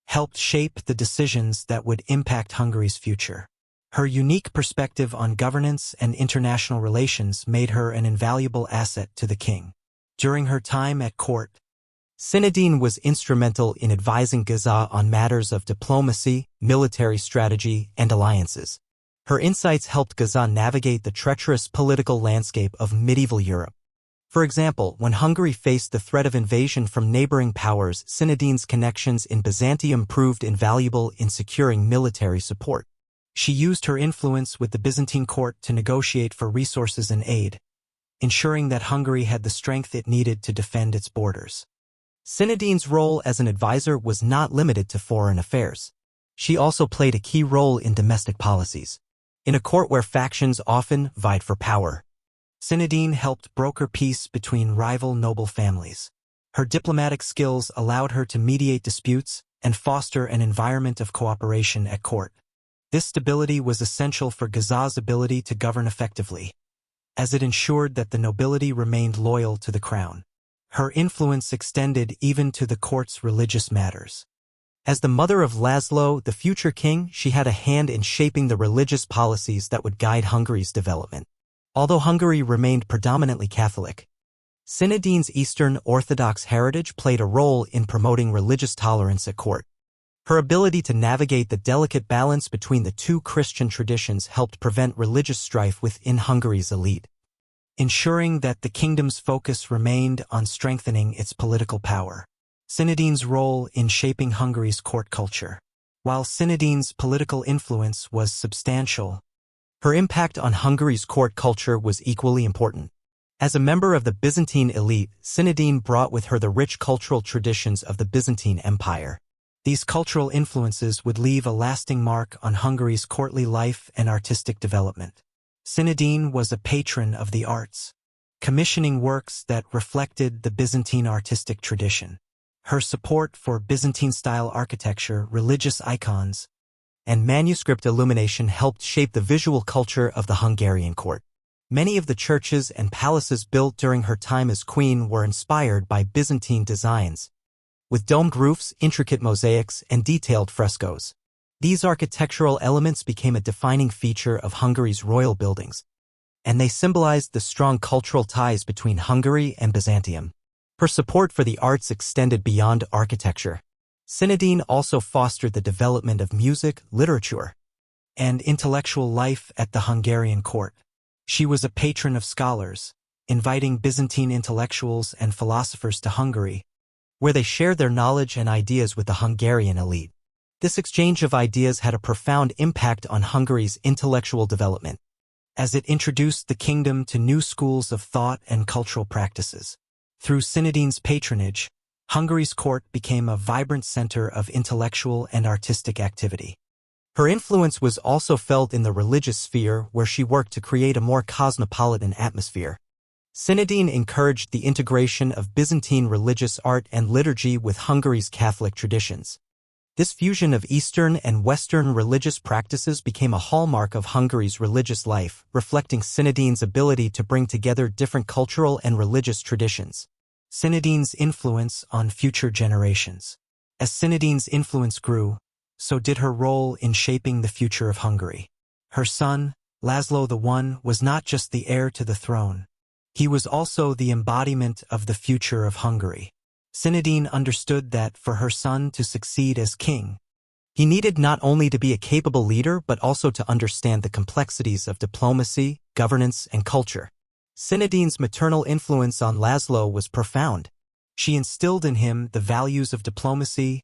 helped shape the decisions that would impact Hungary's future. Her unique perspective on governance and international relations made her an invaluable asset to the king. During her time at court, Cinedene was instrumental in advising Géza on matters of diplomacy, military strategy, and alliances. Her insights helped Géza navigate the treacherous political landscape of medieval Europe. For example, when Hungary faced the threat of invasion from neighboring powers, Cinedene's connections in Byzantium proved invaluable in securing military support. She used her influence with the Byzantine court to negotiate for resources and aid, ensuring that Hungary had the strength it needed to defend its borders. Cinedene's role as an advisor was not limited to foreign affairs. She also played a key role in domestic policies. In a court where factions often vied for power, Cinedene helped broker peace between rival noble families. Her diplomatic skills allowed her to mediate disputes and foster an environment of cooperation at court. This stability was essential for Géza's ability to govern effectively, as it ensured that the nobility remained loyal to the crown. Her influence extended even to the court's religious matters. As the mother of László, the future king, she had a hand in shaping the religious policies that would guide Hungary's development. Although Hungary remained predominantly Catholic, Cinedene's Eastern Orthodox heritage played a role in promoting religious tolerance at court. Her ability to navigate the delicate balance between the two Christian traditions helped prevent religious strife within Hungary's elite, ensuring that the kingdom's focus remained on strengthening its political power. Cinedene's role in shaping Hungary's court culture. While Cinedene's political influence was substantial, her impact on Hungary's court culture was equally important. As a member of the Byzantine elite, Synadene brought with her the rich cultural traditions of the Byzantine Empire. These cultural influences would leave a lasting mark on Hungary's courtly life and artistic development. Synadene was a patron of the arts, commissioning works that reflected the Byzantine artistic tradition. Her support for Byzantine-style architecture, religious icons, and manuscript illumination helped shape the visual culture of the Hungarian court. Many of the churches and palaces built during her time as queen were inspired by Byzantine designs, with domed roofs, intricate mosaics, and detailed frescoes. These architectural elements became a defining feature of Hungary's royal buildings, and they symbolized the strong cultural ties between Hungary and Byzantium. Her support for the arts extended beyond architecture. Synadene also fostered the development of music, literature, and intellectual life at the Hungarian court. She was a patron of scholars, inviting Byzantine intellectuals and philosophers to Hungary, where they shared their knowledge and ideas with the Hungarian elite. This exchange of ideas had a profound impact on Hungary's intellectual development, as it introduced the kingdom to new schools of thought and cultural practices. Through Synadene's patronage, Hungary's court became a vibrant center of intellectual and artistic activity. Her influence was also felt in the religious sphere, where she worked to create a more cosmopolitan atmosphere. Synadene encouraged the integration of Byzantine religious art and liturgy with Hungary's Catholic traditions. This fusion of Eastern and Western religious practices became a hallmark of Hungary's religious life, reflecting Synadene's ability to bring together different cultural and religious traditions. Synadene's influence on future generations. As Synadene's influence grew, so did her role in shaping the future of Hungary. Her son, László I, was not just the heir to the throne. He was also the embodiment of the future of Hungary. Synadene understood that for her son to succeed as king, he needed not only to be a capable leader but also to understand the complexities of diplomacy, governance, and culture. Synadene's maternal influence on László was profound. She instilled in him the values of diplomacy,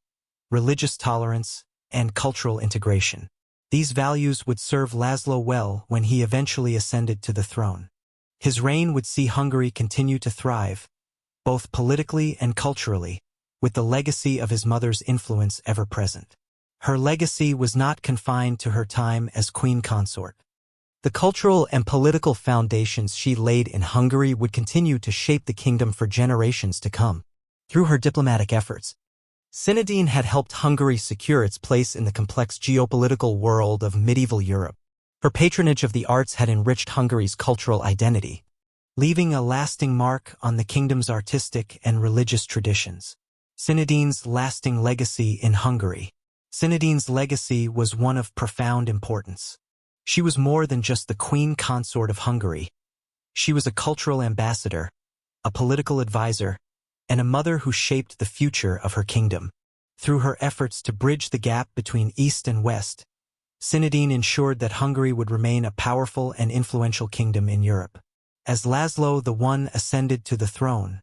religious tolerance, and cultural integration. These values would serve László well when he eventually ascended to the throne. His reign would see Hungary continue to thrive, both politically and culturally, with the legacy of his mother's influence ever present. Her legacy was not confined to her time as queen consort. The cultural and political foundations she laid in Hungary would continue to shape the kingdom for generations to come. Through her diplomatic efforts, Synadene had helped Hungary secure its place in the complex geopolitical world of medieval Europe. Her patronage of the arts had enriched Hungary's cultural identity, leaving a lasting mark on the kingdom's artistic and religious traditions. Synadene's lasting legacy in Hungary. Synadene's legacy was one of profound importance. She was more than just the queen consort of Hungary. She was a cultural ambassador, a political advisor, and a mother who shaped the future of her kingdom. Through her efforts to bridge the gap between East and West, Synadene ensured that Hungary would remain a powerful and influential kingdom in Europe. As László I ascended to the throne,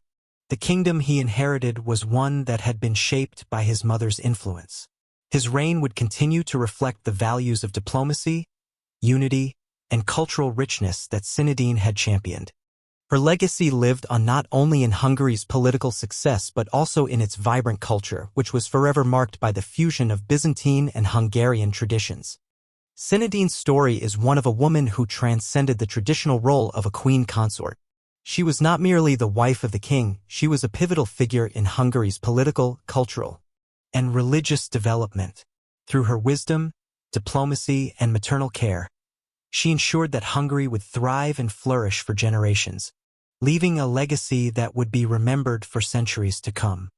the kingdom he inherited was one that had been shaped by his mother's influence. His reign would continue to reflect the values of diplomacy, unity, and cultural richness that Synadene had championed. Her legacy lived on not only in Hungary's political success but also in its vibrant culture, which was forever marked by the fusion of Byzantine and Hungarian traditions. Synadene's story is one of a woman who transcended the traditional role of a queen consort. She was not merely the wife of the king, she was a pivotal figure in Hungary's political, cultural, and religious development. Through her wisdom, diplomacy, and maternal care, she ensured that Hungary would thrive and flourish for generations, leaving a legacy that would be remembered for centuries to come.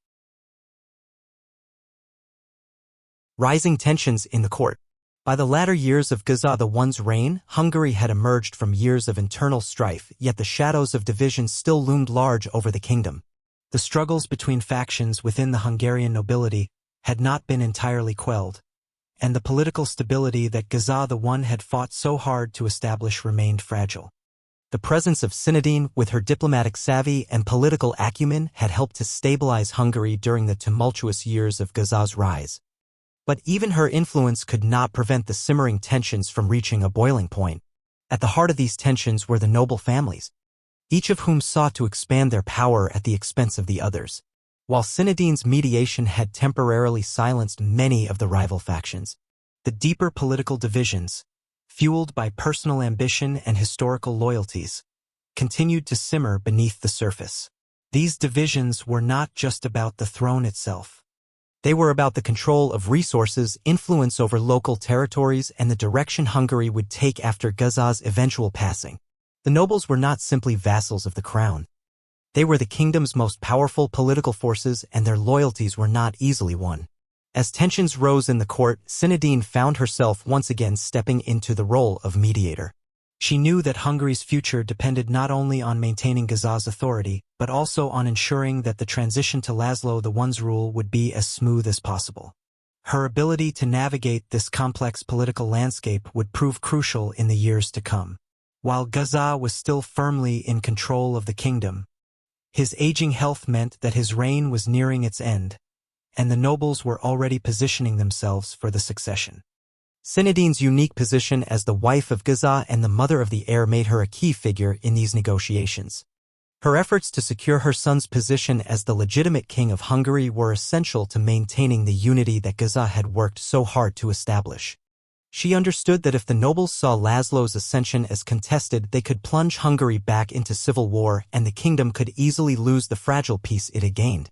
Rising tensions in the court. By the latter years of Géza I's reign, Hungary had emerged from years of internal strife, yet the shadows of division still loomed large over the kingdom. The struggles between factions within the Hungarian nobility had not been entirely quelled, and the political stability that Géza I had fought so hard to establish remained fragile. The presence of Synadene, with her diplomatic savvy and political acumen, had helped to stabilize Hungary during the tumultuous years of Géza's rise. But even her influence could not prevent the simmering tensions from reaching a boiling point. At the heart of these tensions were the noble families. each of whom sought to expand their power at the expense of the others. While Cinedene's mediation had temporarily silenced many of the rival factions, the deeper political divisions, fueled by personal ambition and historical loyalties, continued to simmer beneath the surface. These divisions were not just about the throne itself. They were about the control of resources, influence over local territories, and the direction Hungary would take after Géza's eventual passing. The nobles were not simply vassals of the crown. They were the kingdom's most powerful political forces, and their loyalties were not easily won. As tensions rose in the court, Synadene found herself once again stepping into the role of mediator. She knew that Hungary's future depended not only on maintaining Géza's authority, but also on ensuring that the transition to László I's rule would be as smooth as possible. Her ability to navigate this complex political landscape would prove crucial in the years to come. While Géza was still firmly in control of the kingdom, his aging health meant that his reign was nearing its end, and the nobles were already positioning themselves for the succession. Cinedene's unique position as the wife of Géza and the mother of the heir made her a key figure in these negotiations. Her efforts to secure her son's position as the legitimate king of Hungary were essential to maintaining the unity that Géza had worked so hard to establish. She understood that if the nobles saw László's ascension as contested, they could plunge Hungary back into civil war, and the kingdom could easily lose the fragile peace it had gained.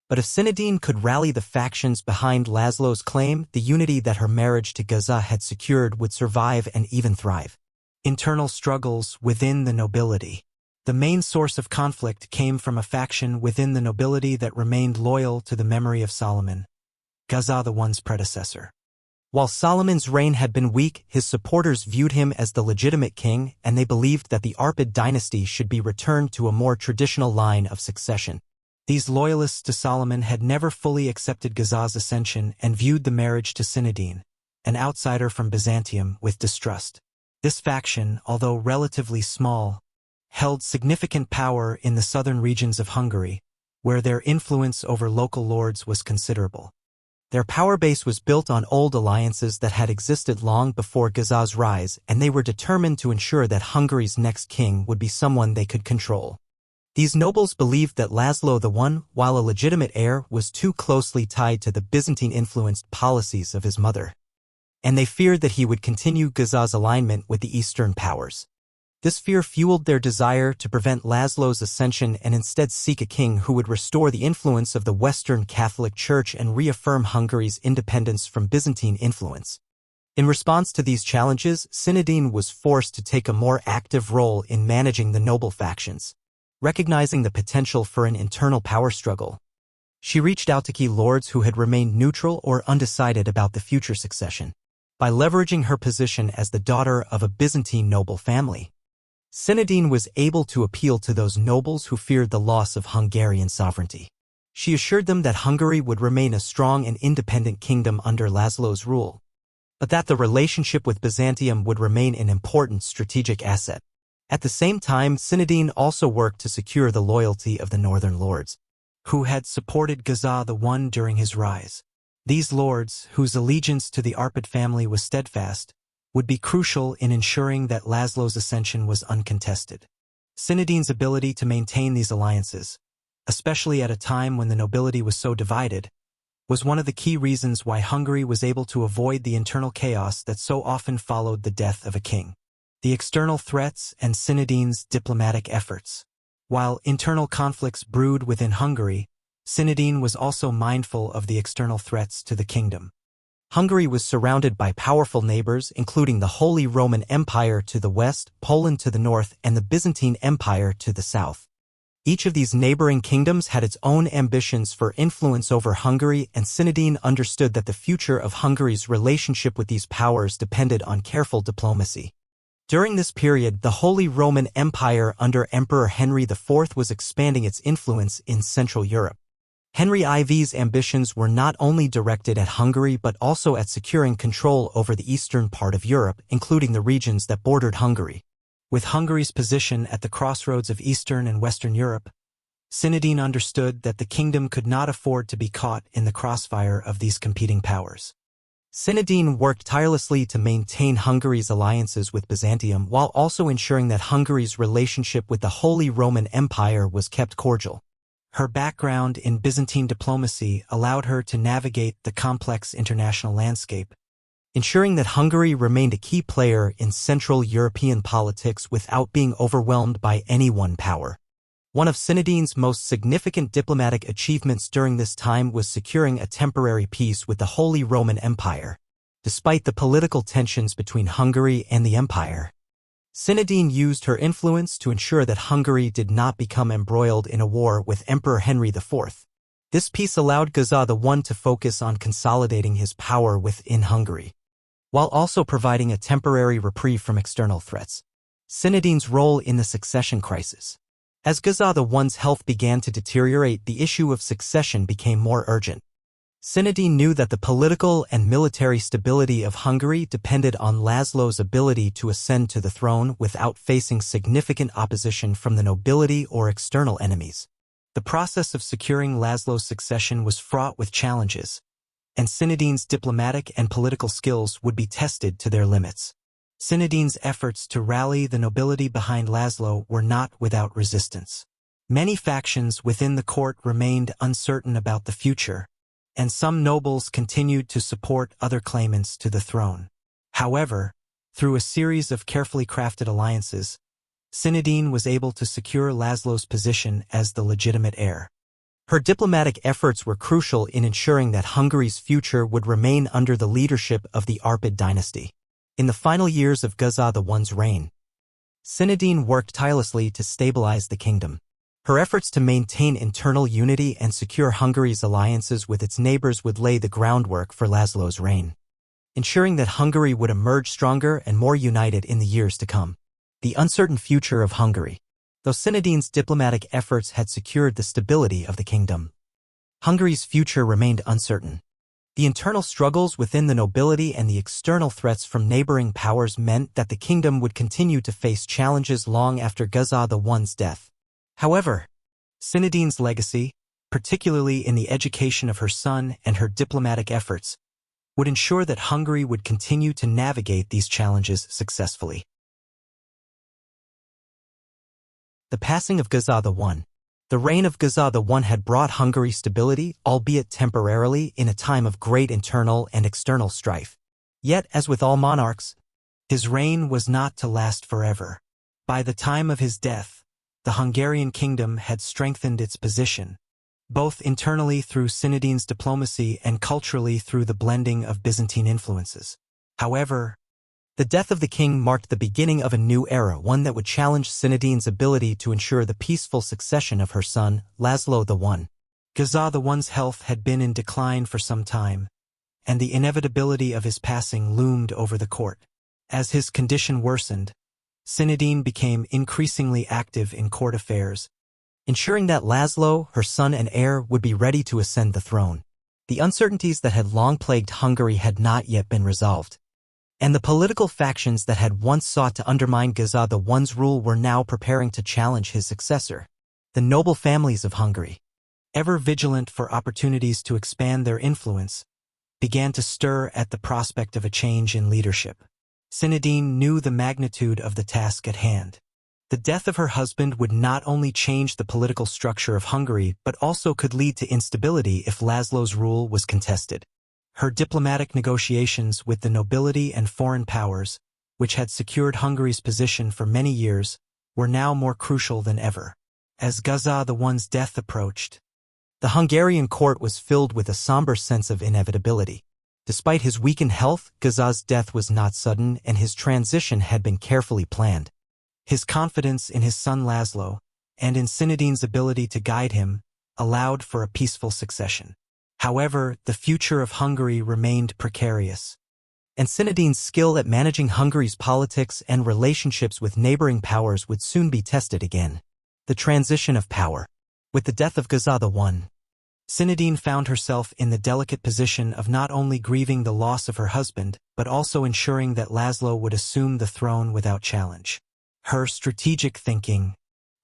But if Synadene could rally the factions behind László's claim, the unity that her marriage to Géza had secured would survive and even thrive. Internal struggles within the nobility. The main source of conflict came from a faction within the nobility that remained loyal to the memory of Solomon, Géza I's predecessor. While Solomon's reign had been weak, his supporters viewed him as the legitimate king, and they believed that the Arpad dynasty should be returned to a more traditional line of succession. These loyalists to Solomon had never fully accepted Géza's ascension and viewed the marriage to Cinedene, an outsider from Byzantium, with distrust. This faction, although relatively small, held significant power in the southern regions of Hungary, where their influence over local lords was considerable. Their power base was built on old alliances that had existed long before Géza's rise, and they were determined to ensure that Hungary's next king would be someone they could control. These nobles believed that László I, while a legitimate heir, was too closely tied to the Byzantine-influenced policies of his mother, and they feared that he would continue Géza's alignment with the Eastern powers. This fear fueled their desire to prevent László's ascension and instead seek a king who would restore the influence of the Western Catholic Church and reaffirm Hungary's independence from Byzantine influence. In response to these challenges, Synadene was forced to take a more active role in managing the noble factions. Recognizing the potential for an internal power struggle, she reached out to key lords who had remained neutral or undecided about the future succession. By leveraging her position as the daughter of a Byzantine noble family, Synadene was able to appeal to those nobles who feared the loss of Hungarian sovereignty. She assured them that Hungary would remain a strong and independent kingdom under László's rule, but that the relationship with Byzantium would remain an important strategic asset. At the same time, Synadene also worked to secure the loyalty of the northern lords, who had supported Géza I during his rise. These lords, whose allegiance to the Arpad family was steadfast, would be crucial in ensuring that László's ascension was uncontested. Synadene's ability to maintain these alliances, especially at a time when the nobility was so divided, was one of the key reasons why Hungary was able to avoid the internal chaos that so often followed the death of a king. The external threats and Synadene's diplomatic efforts. While internal conflicts brewed within Hungary, Synadene was also mindful of the external threats to the kingdom. Hungary was surrounded by powerful neighbors, including the Holy Roman Empire to the west, Poland to the north, and the Byzantine Empire to the south. Each of these neighboring kingdoms had its own ambitions for influence over Hungary, and Synadene understood that the future of Hungary's relationship with these powers depended on careful diplomacy. During this period, the Holy Roman Empire under Emperor Henry IV was expanding its influence in Central Europe. Henry IV's ambitions were not only directed at Hungary but also at securing control over the eastern part of Europe, including the regions that bordered Hungary. With Hungary's position at the crossroads of Eastern and Western Europe, Synadene understood that the kingdom could not afford to be caught in the crossfire of these competing powers. Cinedene worked tirelessly to maintain Hungary's alliances with Byzantium while also ensuring that Hungary's relationship with the Holy Roman Empire was kept cordial. Her background in Byzantine diplomacy allowed her to navigate the complex international landscape, ensuring that Hungary remained a key player in Central European politics without being overwhelmed by any one power. One of Cinedene's most significant diplomatic achievements during this time was securing a temporary peace with the Holy Roman Empire. Despite the political tensions between Hungary and the empire, Cinedene used her influence to ensure that Hungary did not become embroiled in a war with Emperor Henry IV. This peace allowed Géza I to focus on consolidating his power within Hungary, while also providing a temporary reprieve from external threats. Cinedene's role in the succession crisis. As Géza I's health began to deteriorate, the issue of succession became more urgent. Cinedene knew that the political and military stability of Hungary depended on László's ability to ascend to the throne without facing significant opposition from the nobility or external enemies. The process of securing László's succession was fraught with challenges, and Cinedene's diplomatic and political skills would be tested to their limits. Cinedene's efforts to rally the nobility behind László were not without resistance. Many factions within the court remained uncertain about the future, and some nobles continued to support other claimants to the throne. However, through a series of carefully crafted alliances, Cinedene was able to secure László's position as the legitimate heir. Her diplomatic efforts were crucial in ensuring that Hungary's future would remain under the leadership of the Arpad dynasty. In the final years of Géza I's reign, Cinedene worked tirelessly to stabilize the kingdom. Her efforts to maintain internal unity and secure Hungary's alliances with its neighbors would lay the groundwork for László's reign, ensuring that Hungary would emerge stronger and more united in the years to come. The uncertain future of Hungary. Though Cinedene's diplomatic efforts had secured the stability of the kingdom, Hungary's future remained uncertain. The internal struggles within the nobility and the external threats from neighboring powers meant that the kingdom would continue to face challenges long after Géza I's death. However, Cinedene's legacy, particularly in the education of her son and her diplomatic efforts, would ensure that Hungary would continue to navigate these challenges successfully. The passing of Géza I. The reign of Géza I had brought Hungary stability, albeit temporarily, in a time of great internal and external strife. Yet, as with all monarchs, his reign was not to last forever. By the time of his death, the Hungarian kingdom had strengthened its position, both internally through Cinedene's diplomacy and culturally through the blending of Byzantine influences. However, the death of the king marked the beginning of a new era, one that would challenge Cinedene's ability to ensure the peaceful succession of her son, László I. Géza I's health had been in decline for some time, and the inevitability of his passing loomed over the court. As his condition worsened, Cinedene became increasingly active in court affairs, ensuring that László, her son and heir, would be ready to ascend the throne. The uncertainties that had long plagued Hungary had not yet been resolved, and the political factions that had once sought to undermine Géza I's rule were now preparing to challenge his successor. The noble families of Hungary, ever vigilant for opportunities to expand their influence, began to stir at the prospect of a change in leadership. Cinedene knew the magnitude of the task at hand. The death of her husband would not only change the political structure of Hungary but also could lead to instability if László's rule was contested. Her diplomatic negotiations with the nobility and foreign powers, which had secured Hungary's position for many years, were now more crucial than ever. As Géza I's death approached, the Hungarian court was filled with a somber sense of inevitability. Despite his weakened health, Géza's death was not sudden, and his transition had been carefully planned. His confidence in his son László, and in Cinedene's ability to guide him, allowed for a peaceful succession. However, the future of Hungary remained precarious, and Cinedene's skill at managing Hungary's politics and relationships with neighboring powers would soon be tested again. The transition of power. With the death of Géza I, Cinedene found herself in the delicate position of not only grieving the loss of her husband, but also ensuring that László would assume the throne without challenge. Her strategic thinking,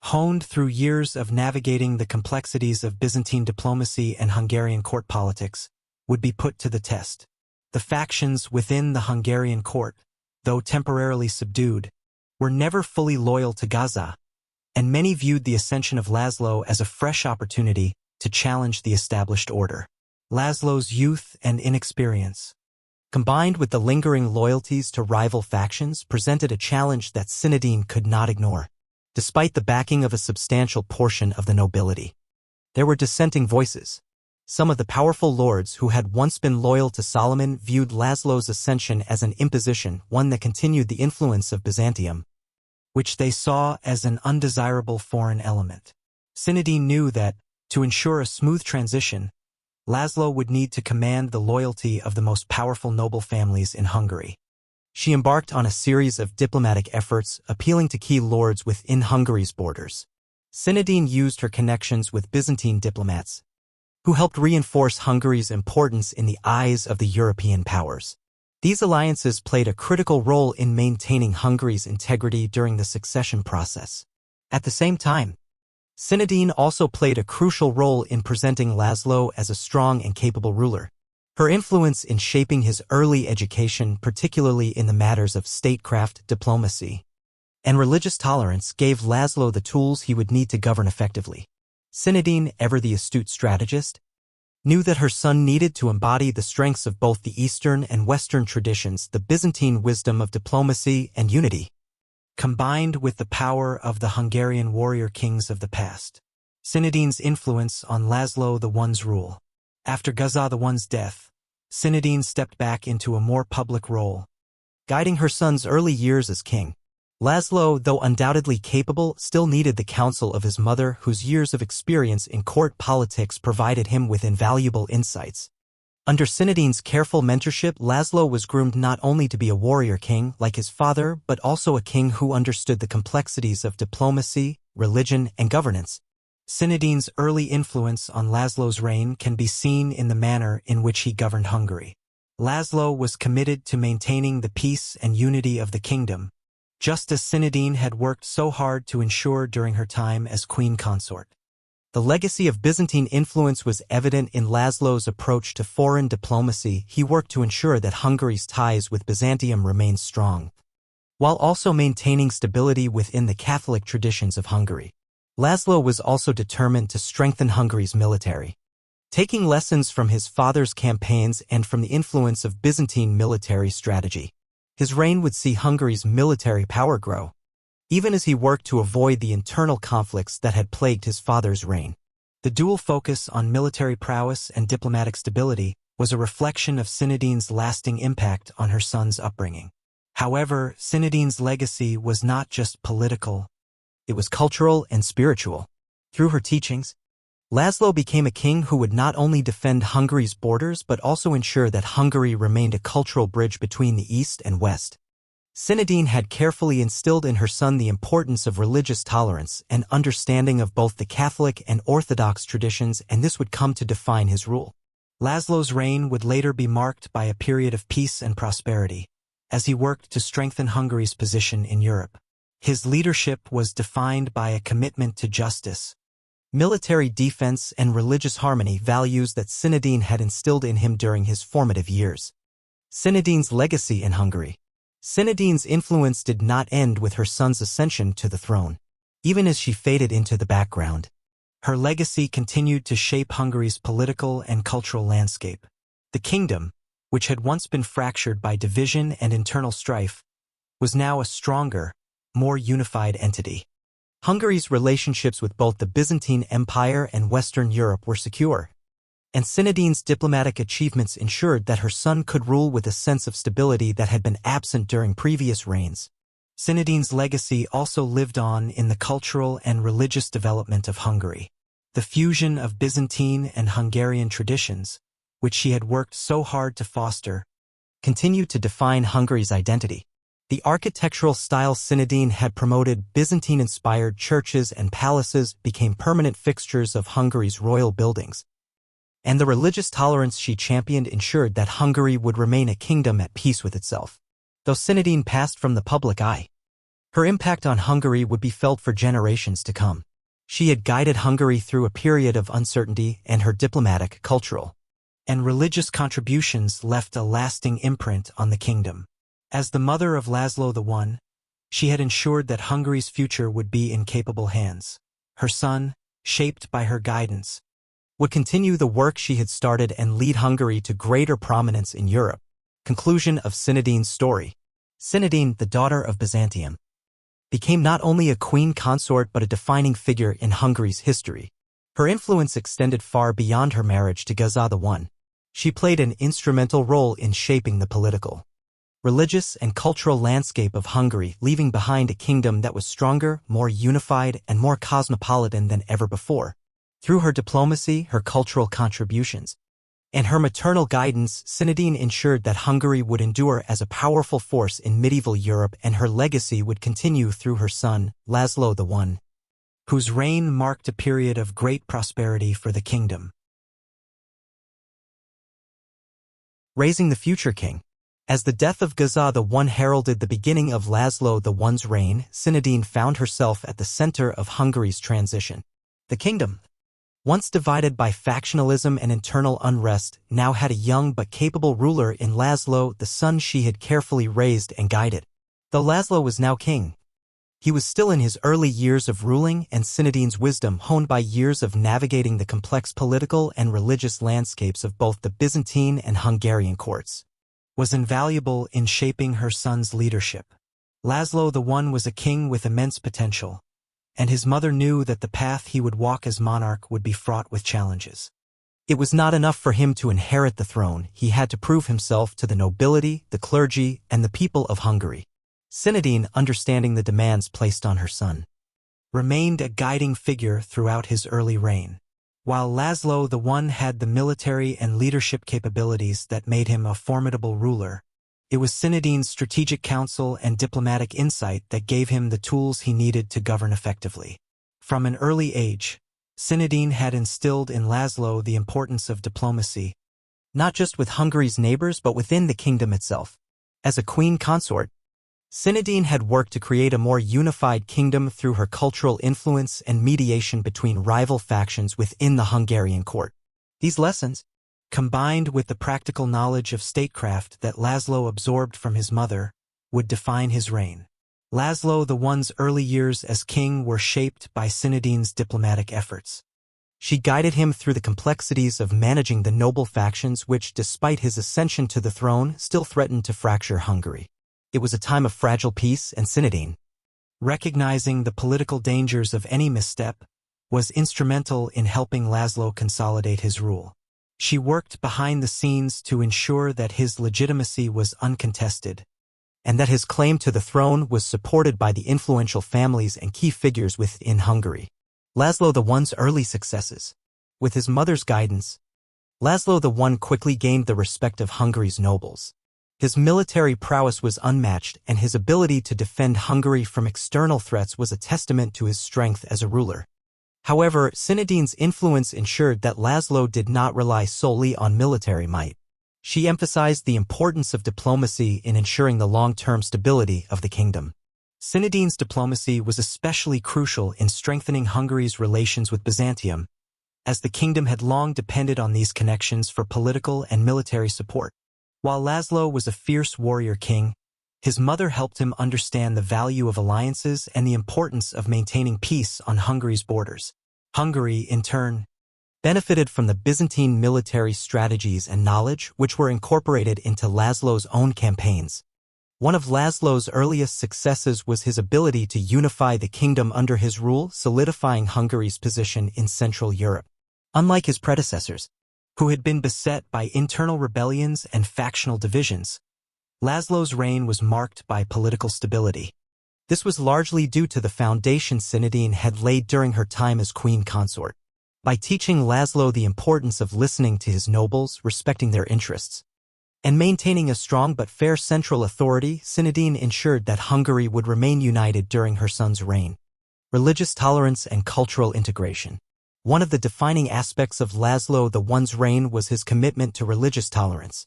honed through years of navigating the complexities of Byzantine diplomacy and Hungarian court politics, would be put to the test. The factions within the Hungarian court, though temporarily subdued, were never fully loyal to Géza, and many viewed the ascension of László as a fresh opportunity to challenge the established order. László's youth and inexperience, combined with the lingering loyalties to rival factions, presented a challenge that Cinedene could not ignore. Despite the backing of a substantial portion of the nobility, there were dissenting voices. Some of the powerful lords who had once been loyal to Solomon viewed László's ascension as an imposition, one that continued the influence of Byzantium, which they saw as an undesirable foreign element. Synadene knew that, to ensure a smooth transition, László would need to command the loyalty of the most powerful noble families in Hungary. She embarked on a series of diplomatic efforts appealing to key lords within Hungary's borders. Synadene used her connections with Byzantine diplomats, who helped reinforce Hungary's importance in the eyes of the European powers. These alliances played a critical role in maintaining Hungary's integrity during the succession process. At the same time, Synadene also played a crucial role in presenting László as a strong and capable ruler. Her influence in shaping his early education, particularly in the matters of statecraft, diplomacy, and religious tolerance, gave László the tools he would need to govern effectively. Synadene, ever the astute strategist, knew that her son needed to embody the strengths of both the Eastern and Western traditions, the Byzantine wisdom of diplomacy and unity, combined with the power of the Hungarian warrior kings of the past. Synadene's influence on László I's rule. After Géza I's death, Synadene stepped back into a more public role, guiding her son's early years as king. László, though undoubtedly capable, still needed the counsel of his mother, whose years of experience in court politics provided him with invaluable insights. Under Synadene's careful mentorship, László was groomed not only to be a warrior king like his father, but also a king who understood the complexities of diplomacy, religion, and governance. Synadene's early influence on László's reign can be seen in the manner in which he governed Hungary. László was committed to maintaining the peace and unity of the kingdom, just as Synadene had worked so hard to ensure during her time as queen consort. The legacy of Byzantine influence was evident in László's approach to foreign diplomacy. He worked to ensure that Hungary's ties with Byzantium remained strong, while also maintaining stability within the Catholic traditions of Hungary. László was also determined to strengthen Hungary's military. Taking lessons from his father's campaigns and from the influence of Byzantine military strategy, his reign would see Hungary's military power grow, even as he worked to avoid the internal conflicts that had plagued his father's reign. The dual focus on military prowess and diplomatic stability was a reflection of Synadene's lasting impact on her son's upbringing. However, Cinedines' legacy was not just political, it was cultural and spiritual. Through her teachings, László became a king who would not only defend Hungary's borders but also ensure that Hungary remained a cultural bridge between the East and West. Synadene had carefully instilled in her son the importance of religious tolerance and understanding of both the Catholic and Orthodox traditions, and this would come to define his rule. László's reign would later be marked by a period of peace and prosperity, as he worked to strengthen Hungary's position in Europe. His leadership was defined by a commitment to justice, military defense, and religious harmony, values that Synadene had instilled in him during his formative years. Synadene's legacy in Hungary. Synadene's influence did not end with her son's ascension to the throne. Even as she faded into the background, her legacy continued to shape Hungary's political and cultural landscape. The kingdom, which had once been fractured by division and internal strife, was now a stronger, more unified entity. Hungary's relationships with both the Byzantine Empire and Western Europe were secure, and Synadene's diplomatic achievements ensured that her son could rule with a sense of stability that had been absent during previous reigns. Synadene's legacy also lived on in the cultural and religious development of Hungary. The fusion of Byzantine and Hungarian traditions, which she had worked so hard to foster, continued to define Hungary's identity. The architectural style Synadene had promoted, Byzantine-inspired churches and palaces, became permanent fixtures of Hungary's royal buildings, and the religious tolerance she championed ensured that Hungary would remain a kingdom at peace with itself. Though Synadene passed from the public eye, her impact on Hungary would be felt for generations to come. She had guided Hungary through a period of uncertainty, and her diplomatic, cultural, and religious contributions left a lasting imprint on the kingdom. As the mother of László I, she had ensured that Hungary's future would be in capable hands. Her son, shaped by her guidance, would continue the work she had started and lead Hungary to greater prominence in Europe. Conclusion of Synadene's story. Synadene, the daughter of Byzantium, became not only a queen consort but a defining figure in Hungary's history. Her influence extended far beyond her marriage to Géza I. She played an instrumental role in shaping the political, religious, and cultural landscape of Hungary, leaving behind a kingdom that was stronger, more unified, and more cosmopolitan than ever before. Through her diplomacy, her cultural contributions, and her maternal guidance, Synadene ensured that Hungary would endure as a powerful force in medieval Europe, and her legacy would continue through her son, László I, whose reign marked a period of great prosperity for the kingdom. Raising the future king. As the death of Géza I heralded the beginning of László I's reign, Synadene found herself at the center of Hungary's transition. The kingdom, once divided by factionalism and internal unrest, now had a young but capable ruler in László, the son she had carefully raised and guided. Though László was now king, he was still in his early years of ruling, and Synadene's wisdom, honed by years of navigating the complex political and religious landscapes of both the Byzantine and Hungarian courts, was invaluable in shaping her son's leadership. László I was a king with immense potential, and his mother knew that the path he would walk as monarch would be fraught with challenges. It was not enough for him to inherit the throne; he had to prove himself to the nobility, the clergy, and the people of Hungary. Synadene, understanding the demands placed on her son, remained a guiding figure throughout his early reign. While László I had the military and leadership capabilities that made him a formidable ruler, it was Synadene's strategic counsel and diplomatic insight that gave him the tools he needed to govern effectively. From an early age, Synadene had instilled in László the importance of diplomacy, not just with Hungary's neighbors but within the kingdom itself. As a queen consort, Synadene had worked to create a more unified kingdom through her cultural influence and mediation between rival factions within the Hungarian court. These lessons, combined with the practical knowledge of statecraft that László absorbed from his mother, would define his reign. László I's early years as king were shaped by Synadene's diplomatic efforts. She guided him through the complexities of managing the noble factions which, despite his ascension to the throne, still threatened to fracture Hungary. It was a time of fragile peace, and Synadene, recognizing the political dangers of any misstep, was instrumental in helping László consolidate his rule. She worked behind the scenes to ensure that his legitimacy was uncontested, and that his claim to the throne was supported by the influential families and key figures within Hungary. László I's early successes. With his mother's guidance, László I quickly gained the respect of Hungary's nobles. His military prowess was unmatched, and his ability to defend Hungary from external threats was a testament to his strength as a ruler. However, Synadene's influence ensured that László did not rely solely on military might. She emphasized the importance of diplomacy in ensuring the long-term stability of the kingdom. Synadene's diplomacy was especially crucial in strengthening Hungary's relations with Byzantium, as the kingdom had long depended on these connections for political and military support. While László was a fierce warrior king, his mother helped him understand the value of alliances and the importance of maintaining peace on Hungary's borders. Hungary, in turn, benefited from the Byzantine military strategies and knowledge which were incorporated into László's own campaigns. One of László's earliest successes was his ability to unify the kingdom under his rule, solidifying Hungary's position in Central Europe. Unlike his predecessors, who had been beset by internal rebellions and factional divisions, László's reign was marked by political stability. This was largely due to the foundation Synadene had laid during her time as queen consort. By teaching László the importance of listening to his nobles, respecting their interests, and maintaining a strong but fair central authority, Synadene ensured that Hungary would remain united during her son's reign. Religious tolerance and cultural integration. One of the defining aspects of László I's reign was his commitment to religious tolerance.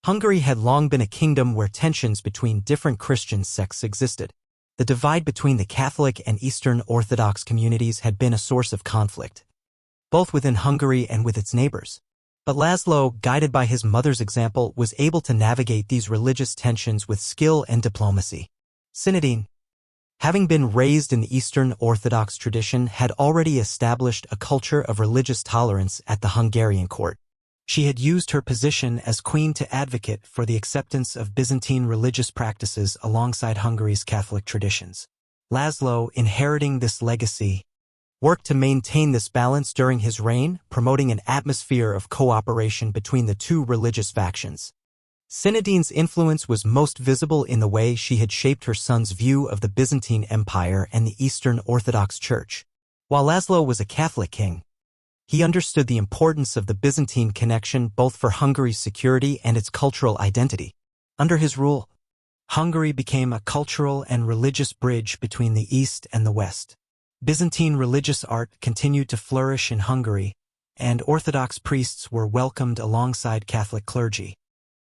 Hungary had long been a kingdom where tensions between different Christian sects existed. The divide between the Catholic and Eastern Orthodox communities had been a source of conflict, both within Hungary and with its neighbors. But László, guided by his mother's example, was able to navigate these religious tensions with skill and diplomacy. Synadene, having been raised in the Eastern Orthodox tradition, had already established a culture of religious tolerance at the Hungarian court. She had used her position as queen to advocate for the acceptance of Byzantine religious practices alongside Hungary's Catholic traditions. László, inheriting this legacy, worked to maintain this balance during his reign, promoting an atmosphere of cooperation between the two religious factions. Synadene's influence was most visible in the way she had shaped her son's view of the Byzantine Empire and the Eastern Orthodox Church. While László was a Catholic king, he understood the importance of the Byzantine connection both for Hungary's security and its cultural identity. Under his rule, Hungary became a cultural and religious bridge between the East and the West. Byzantine religious art continued to flourish in Hungary, and Orthodox priests were welcomed alongside Catholic clergy,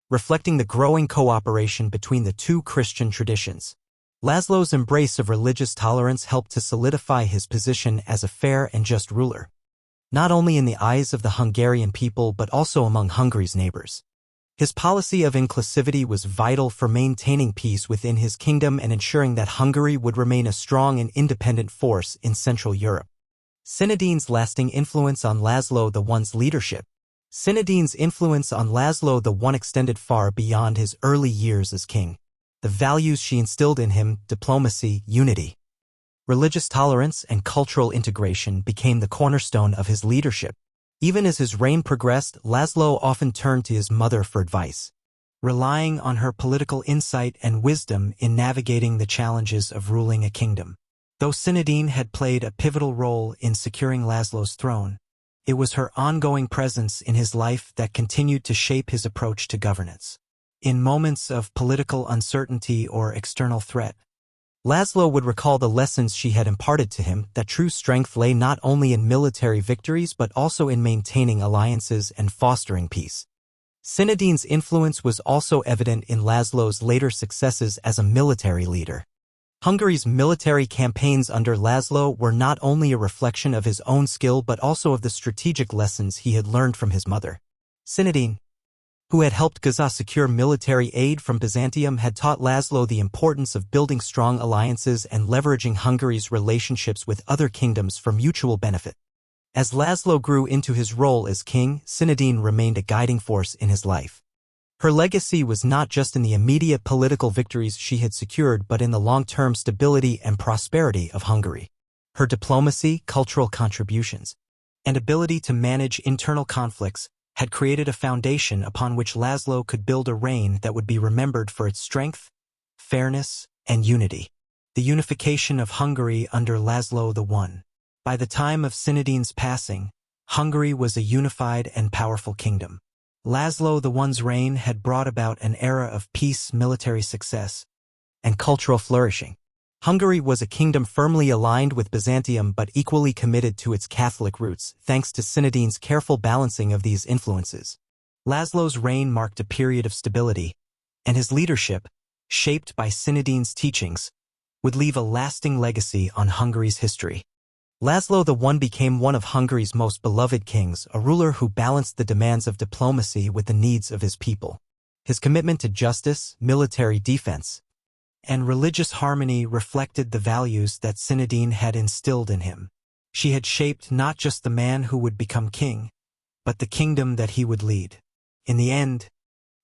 reflecting the growing cooperation between the two Christian traditions. László's embrace of religious tolerance helped to solidify his position as a fair and just ruler, not only in the eyes of the Hungarian people but also among Hungary's neighbors. His policy of inclusivity was vital for maintaining peace within his kingdom and ensuring that Hungary would remain a strong and independent force in Central Europe. Synadene's lasting influence on László I's leadership. Synadene's influence on László I extended far beyond his early years as king. The values she instilled in him, diplomacy, unity, religious tolerance, and cultural integration, became the cornerstone of his leadership. Even as his reign progressed, László often turned to his mother for advice, relying on her political insight and wisdom in navigating the challenges of ruling a kingdom. Though Synadene had played a pivotal role in securing László's throne, it was her ongoing presence in his life that continued to shape his approach to governance. In moments of political uncertainty or external threat, László would recall the lessons she had imparted to him, that true strength lay not only in military victories but also in maintaining alliances and fostering peace. Synadene's influence was also evident in László's later successes as a military leader. Hungary's military campaigns under László were not only a reflection of his own skill but also of the strategic lessons he had learned from his mother. Synadene, who had helped Géza secure military aid from Byzantium, had taught László the importance of building strong alliances and leveraging Hungary's relationships with other kingdoms for mutual benefit. As László grew into his role as king, Synadene remained a guiding force in his life. Her legacy was not just in the immediate political victories she had secured but in the long-term stability and prosperity of Hungary. Her diplomacy, cultural contributions, and ability to manage internal conflicts had created a foundation upon which László could build a reign that would be remembered for its strength, fairness, and unity. The unification of Hungary under László I. By the time of Synadene's passing, Hungary was a unified and powerful kingdom. László I's reign had brought about an era of peace, military success, and cultural flourishing. Hungary was a kingdom firmly aligned with Byzantium but equally committed to its Catholic roots, thanks to Synadene's careful balancing of these influences. László's reign marked a period of stability, and his leadership, shaped by Synadene's teachings, would leave a lasting legacy on Hungary's history. László I became one of Hungary's most beloved kings, a ruler who balanced the demands of diplomacy with the needs of his people. His commitment to justice, military defense, and religious harmony reflected the values that Synadene had instilled in him. She had shaped not just the man who would become king, but the kingdom that he would lead. In the end,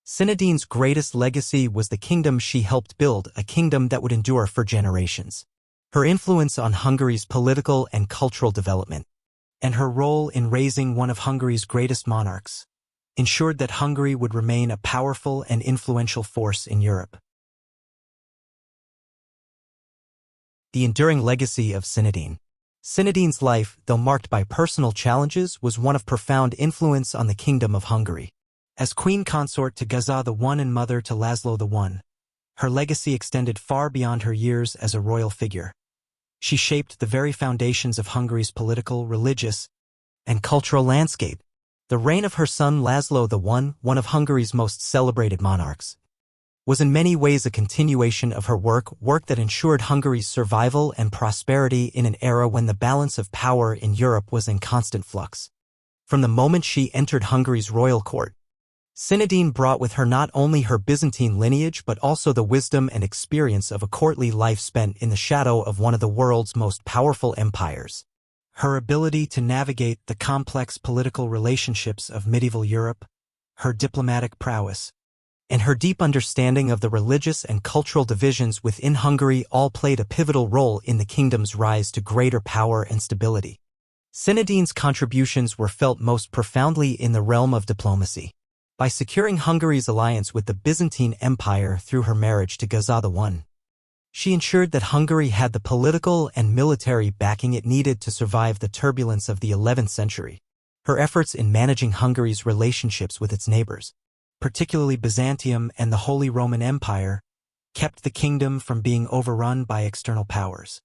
Synadene's greatest legacy was the kingdom she helped build, a kingdom that would endure for generations. Her influence on Hungary's political and cultural development, and her role in raising one of Hungary's greatest monarchs, ensured that Hungary would remain a powerful and influential force in Europe. The enduring legacy of Synadene. Synadene's life, though marked by personal challenges, was one of profound influence on the Kingdom of Hungary. As queen consort to Géza I and mother to László I, her legacy extended far beyond her years as a royal figure. She shaped the very foundations of Hungary's political, religious, and cultural landscape. The reign of her son László I, one of Hungary's most celebrated monarchs, was in many ways a continuation of her work that ensured Hungary's survival and prosperity in an era when the balance of power in Europe was in constant flux. From the moment she entered Hungary's royal court, Cinedene brought with her not only her Byzantine lineage but also the wisdom and experience of a courtly life spent in the shadow of one of the world's most powerful empires. Her ability to navigate the complex political relationships of medieval Europe, her diplomatic prowess, and her deep understanding of the religious and cultural divisions within Hungary all played a pivotal role in the kingdom's rise to greater power and stability. Cinedene's contributions were felt most profoundly in the realm of diplomacy. By securing Hungary's alliance with the Byzantine Empire through her marriage to Géza I, she ensured that Hungary had the political and military backing it needed to survive the turbulence of the 11th century. Her efforts in managing Hungary's relationships with its neighbors, particularly Byzantium and the Holy Roman Empire, kept the kingdom from being overrun by external powers.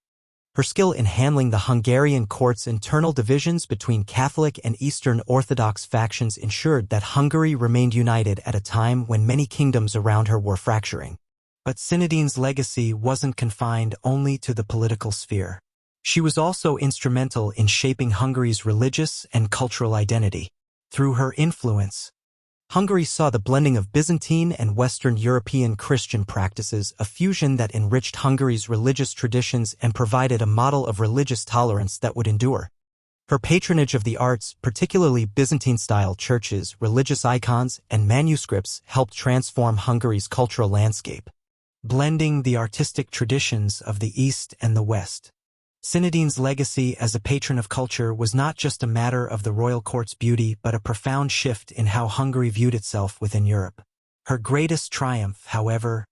Her skill in handling the Hungarian court's internal divisions between Catholic and Eastern Orthodox factions ensured that Hungary remained united at a time when many kingdoms around her were fracturing. But Cinedines' legacy wasn't confined only to the political sphere. She was also instrumental in shaping Hungary's religious and cultural identity. Through her influence, Hungary saw the blending of Byzantine and Western European Christian practices, a fusion that enriched Hungary's religious traditions and provided a model of religious tolerance that would endure. Her patronage of the arts, particularly Byzantine-style churches, religious icons, and manuscripts, helped transform Hungary's cultural landscape, blending the artistic traditions of the East and the West. Cinedene's legacy as a patron of culture was not just a matter of the royal court's beauty but a profound shift in how Hungary viewed itself within Europe. Her greatest triumph, however,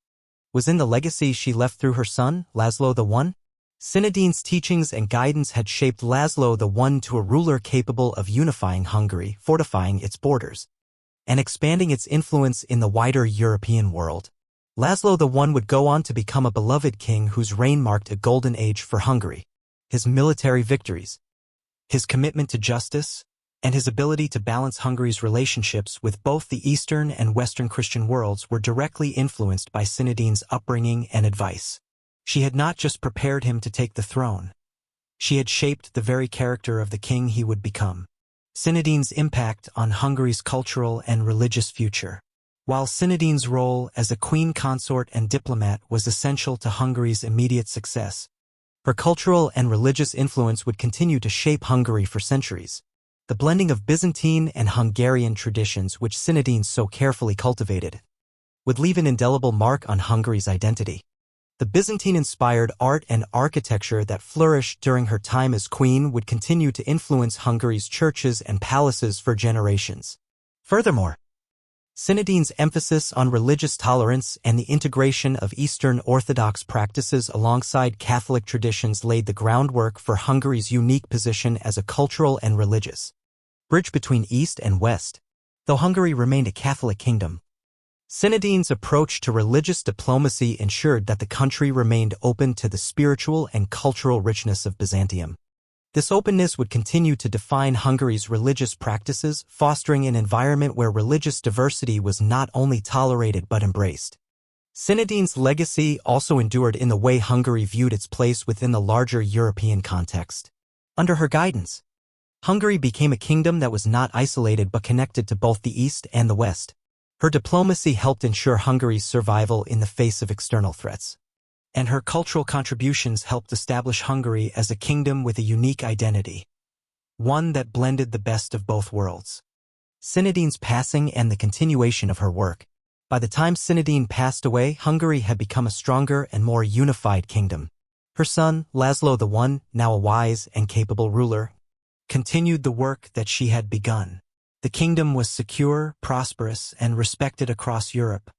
was in the legacy she left through her son, László I. Cinedene's teachings and guidance had shaped László I to a ruler capable of unifying Hungary, fortifying its borders, and expanding its influence in the wider European world. László I would go on to become a beloved king whose reign marked a golden age for Hungary. His military victories, his commitment to justice, and his ability to balance Hungary's relationships with both the Eastern and Western Christian worlds were directly influenced by Cinedene's upbringing and advice. She had not just prepared him to take the throne, she had shaped the very character of the king he would become. Cinedene's impact on Hungary's cultural and religious future. While Cinedene's role as a queen consort and diplomat was essential to Hungary's immediate success, her cultural and religious influence would continue to shape Hungary for centuries. The blending of Byzantine and Hungarian traditions which Cinedine so carefully cultivated would leave an indelible mark on Hungary's identity. The Byzantine-inspired art and architecture that flourished during her time as queen would continue to influence Hungary's churches and palaces for generations. Furthermore, Cinedene's emphasis on religious tolerance and the integration of Eastern Orthodox practices alongside Catholic traditions laid the groundwork for Hungary's unique position as a cultural and religious bridge between East and West. Though Hungary remained a Catholic kingdom, Cinedene's approach to religious diplomacy ensured that the country remained open to the spiritual and cultural richness of Byzantium. This openness would continue to define Hungary's religious practices, fostering an environment where religious diversity was not only tolerated but embraced. Cinedene's legacy also endured in the way Hungary viewed its place within the larger European context. Under her guidance, Hungary became a kingdom that was not isolated but connected to both the East and the West. Her diplomacy helped ensure Hungary's survival in the face of external threats, and her cultural contributions helped establish Hungary as a kingdom with a unique identity, one that blended the best of both worlds. Cinedene's passing and the continuation of her work. By the time Cinedene passed away, Hungary had become a stronger and more unified kingdom. Her son, László I, now a wise and capable ruler, continued the work that she had begun. The kingdom was secure, prosperous, and respected across Europe,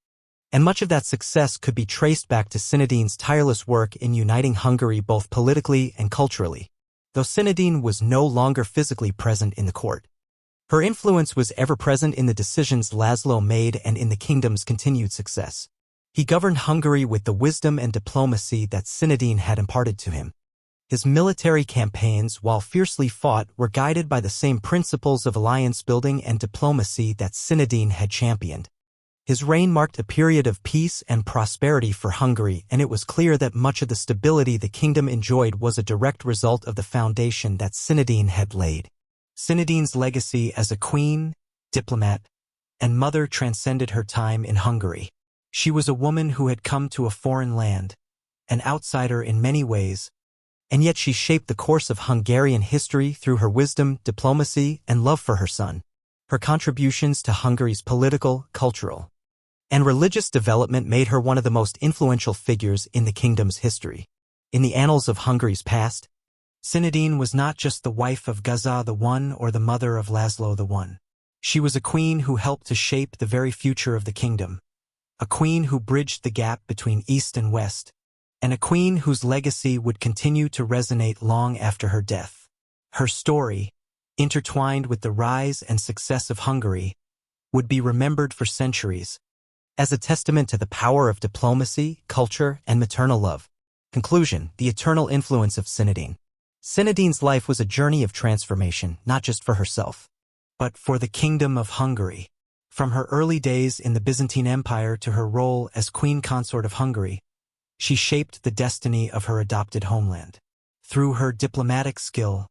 and much of that success could be traced back to Cinedene's tireless work in uniting Hungary both politically and culturally. Though Cinedene was no longer physically present in the court, her influence was ever present in the decisions László made and in the kingdom's continued success. He governed Hungary with the wisdom and diplomacy that Cinedene had imparted to him. His military campaigns, while fiercely fought, were guided by the same principles of alliance building and diplomacy that Cinedene had championed. His reign marked a period of peace and prosperity for Hungary, and it was clear that much of the stability the kingdom enjoyed was a direct result of the foundation that Cinedene had laid. Cinedines' legacy as a queen, diplomat, and mother transcended her time in Hungary. She was a woman who had come to a foreign land, an outsider in many ways, and yet she shaped the course of Hungarian history through her wisdom, diplomacy, and love for her son. Her contributions to Hungary's political, cultural, and religious development made her one of the most influential figures in the kingdom's history. In the annals of Hungary's past, Synadene was not just the wife of Géza I or the mother of László I. She was a queen who helped to shape the very future of the kingdom, a queen who bridged the gap between East and West, and a queen whose legacy would continue to resonate long after her death. Her story, intertwined with the rise and success of Hungary, would be remembered for centuries, as a testament to the power of diplomacy, culture, and maternal love. Conclusion: the eternal influence of Synadene. Synedene's life was a journey of transformation, not just for herself, but for the Kingdom of Hungary. From her early days in the Byzantine Empire to her role as Queen Consort of Hungary, she shaped the destiny of her adopted homeland. Through her diplomatic skill,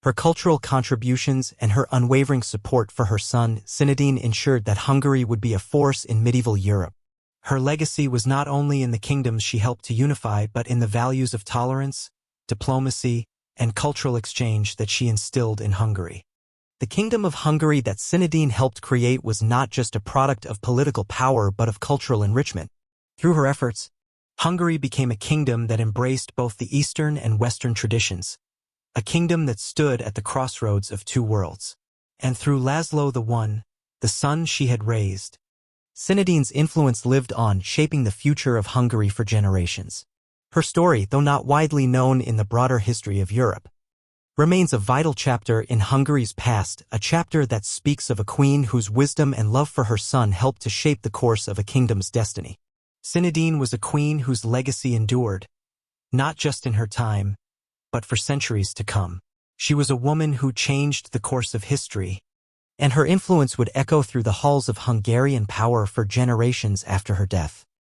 her cultural contributions, and her unwavering support for her son, Synadene ensured that Hungary would be a force in medieval Europe. Her legacy was not only in the kingdoms she helped to unify, but in the values of tolerance, diplomacy, and cultural exchange that she instilled in Hungary. The Kingdom of Hungary that Synadene helped create was not just a product of political power but of cultural enrichment. Through her efforts, Hungary became a kingdom that embraced both the Eastern and Western traditions, a kingdom that stood at the crossroads of two worlds. And through László I, the son she had raised, Synadene's influence lived on, shaping the future of Hungary for generations. Her story, though not widely known in the broader history of Europe, remains a vital chapter in Hungary's past, a chapter that speaks of a queen whose wisdom and love for her son helped to shape the course of a kingdom's destiny. Synadene was a queen whose legacy endured, not just in her time, but for centuries to come. She was a woman who changed the course of history, and her influence would echo through the halls of Hungarian power for generations after her death.